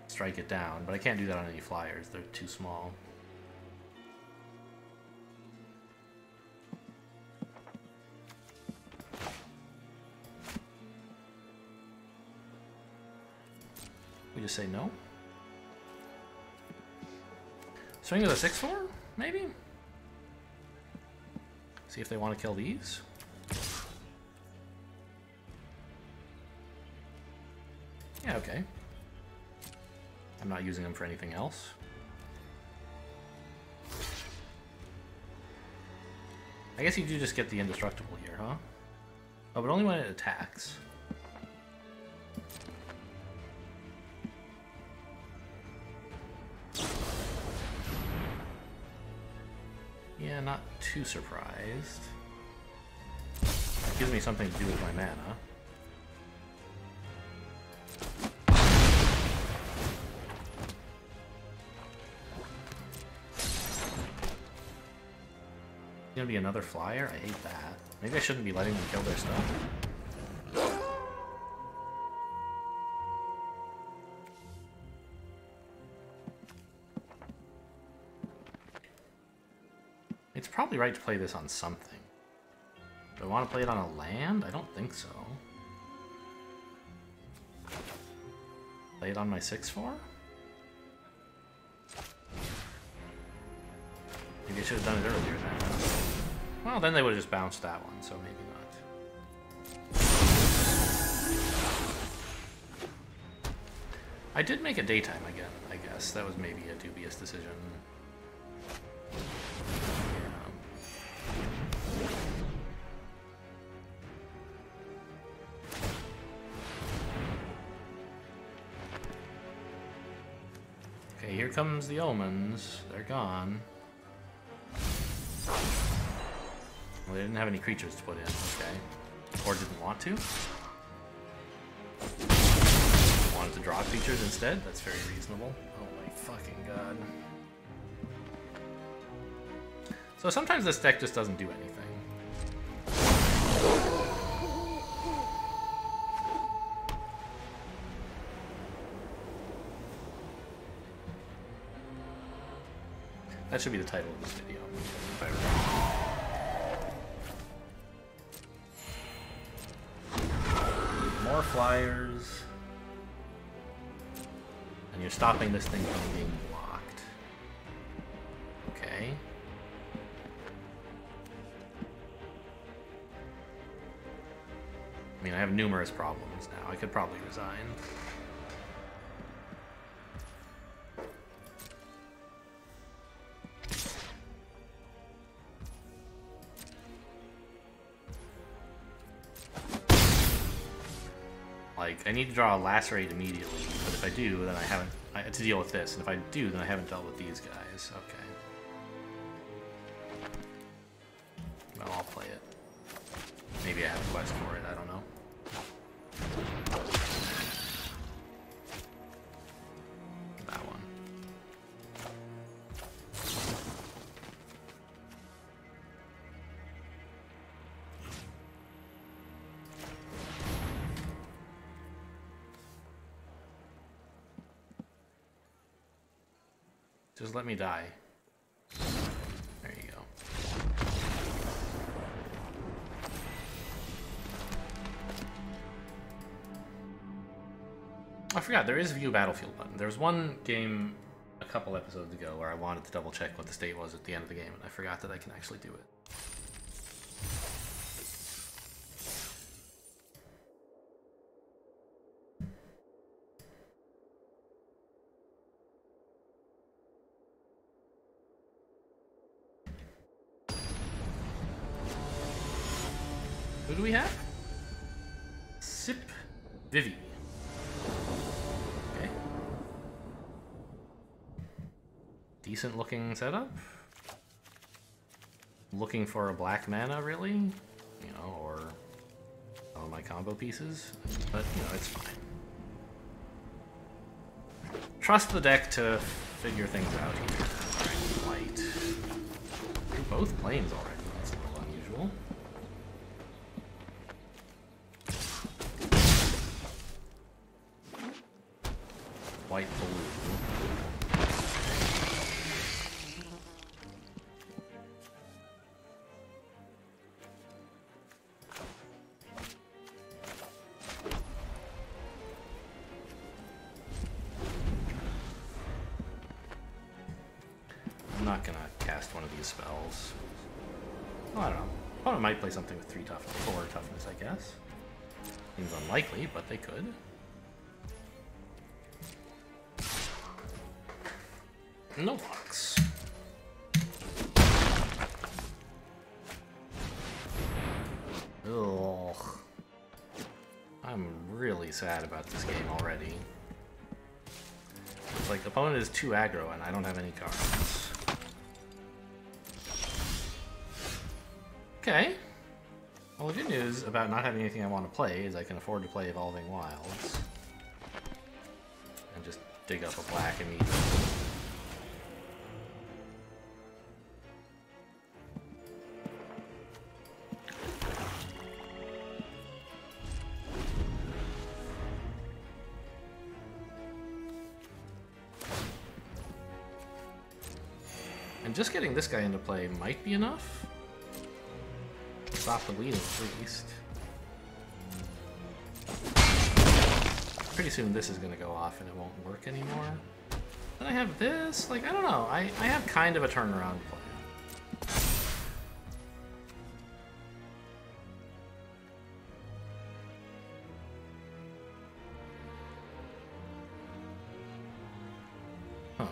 strike it down, but I can't do that on any flyers. They're too small. We just say no? Swing with a 6/4, maybe? See if they want to kill these. Yeah, okay. I'm not using them for anything else. I guess you do just get the indestructible here, huh? Oh, but only when it attacks. Yeah, not too surprised. It gives me something to do with my mana. Gonna be another flyer? I hate that. Maybe I shouldn't be letting them kill their stuff. It's probably right to play this on something. Do I want to play it on a land? I don't think so. Play it on my 6/4? Maybe I should have done it earlier then. Well, then they would have just bounced that one, so maybe not. I did make a daytime again, I guess. That was maybe a dubious decision. Okay, here comes the omens. They're gone. Well, they didn't have any creatures to put in, okay. Or didn't want to. wanted to draw creatures instead. That's very reasonable. Oh my fucking god. So sometimes this deck just doesn't do anything. That should be the title of this video, if I remember. More flyers. And you're stopping this thing from being blocked. Okay. I mean, I have numerous problems now. I could probably resign. Like, I need to draw a Lacerate immediately, but if I do, then I haven't... to deal with this, and if I do, then I haven't dealt with these guys. Okay. Well, I'll play it. Maybe I have a quest for it, I don't know. That one. Just let me die. There you go. I forgot, there is a view battlefield button. There was one game a couple episodes ago where I wanted to double check what the state was at the end of the game, and I forgot that I can actually do it. Who do we have? Sip Vivi. Okay. Decent looking setup. Looking for a black mana, really? You know, or some of my combo pieces. But, you know, it's fine. Trust the deck to figure things out here. Alright, white. They're both planes already. That's a little unusual. White, blue. I'm not gonna cast one of these spells. Well, I don't know. Opponent might play something with 4 toughness, I guess. Seems unlikely, but they could. No box. Ugh. I'm really sad about this game already. It's like, the opponent is 2 aggro and I don't have any cards. Okay. Well, the good news about not having anything I want to play is I can afford to play Evolving Wilds. And just dig up a black immediately. And just getting this guy into play might be enough. Stop the bleeding, at least. Pretty soon this is going to go off and it won't work anymore. Then I have this. Like, I don't know. I have kind of a turnaround plan. Huh.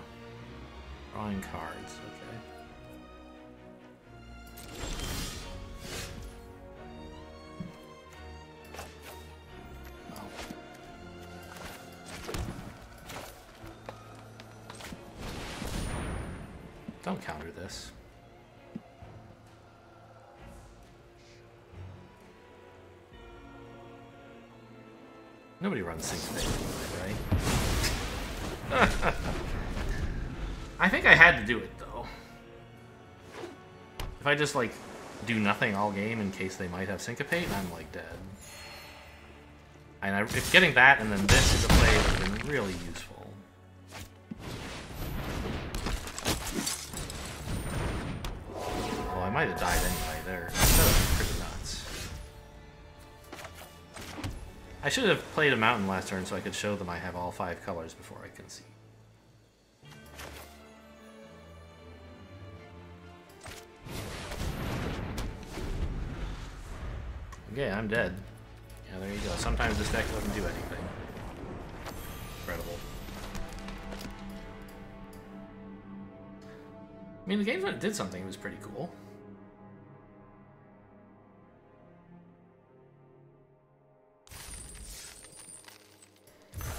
Drawing cards. Okay. Don't counter this. Nobody runs Syncopate anyway, right? I think I had to do it, though. If I just, like, do nothing all game in case they might have Syncopate, I'm, like, dead. And if getting that and then this is a play would have been really useful. Well, I might have died anyway there. That was pretty nuts. I should have played a mountain last turn so I could show them I have all 5 colors before I concede. Okay, I'm dead. Yeah, there you go. Sometimes this deck doesn't do anything. Incredible. I mean, the games when it did something, it was pretty cool.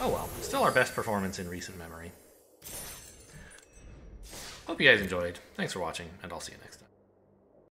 Oh well, still our best performance in recent memory. Hope you guys enjoyed. Thanks for watching, and I'll see you next time.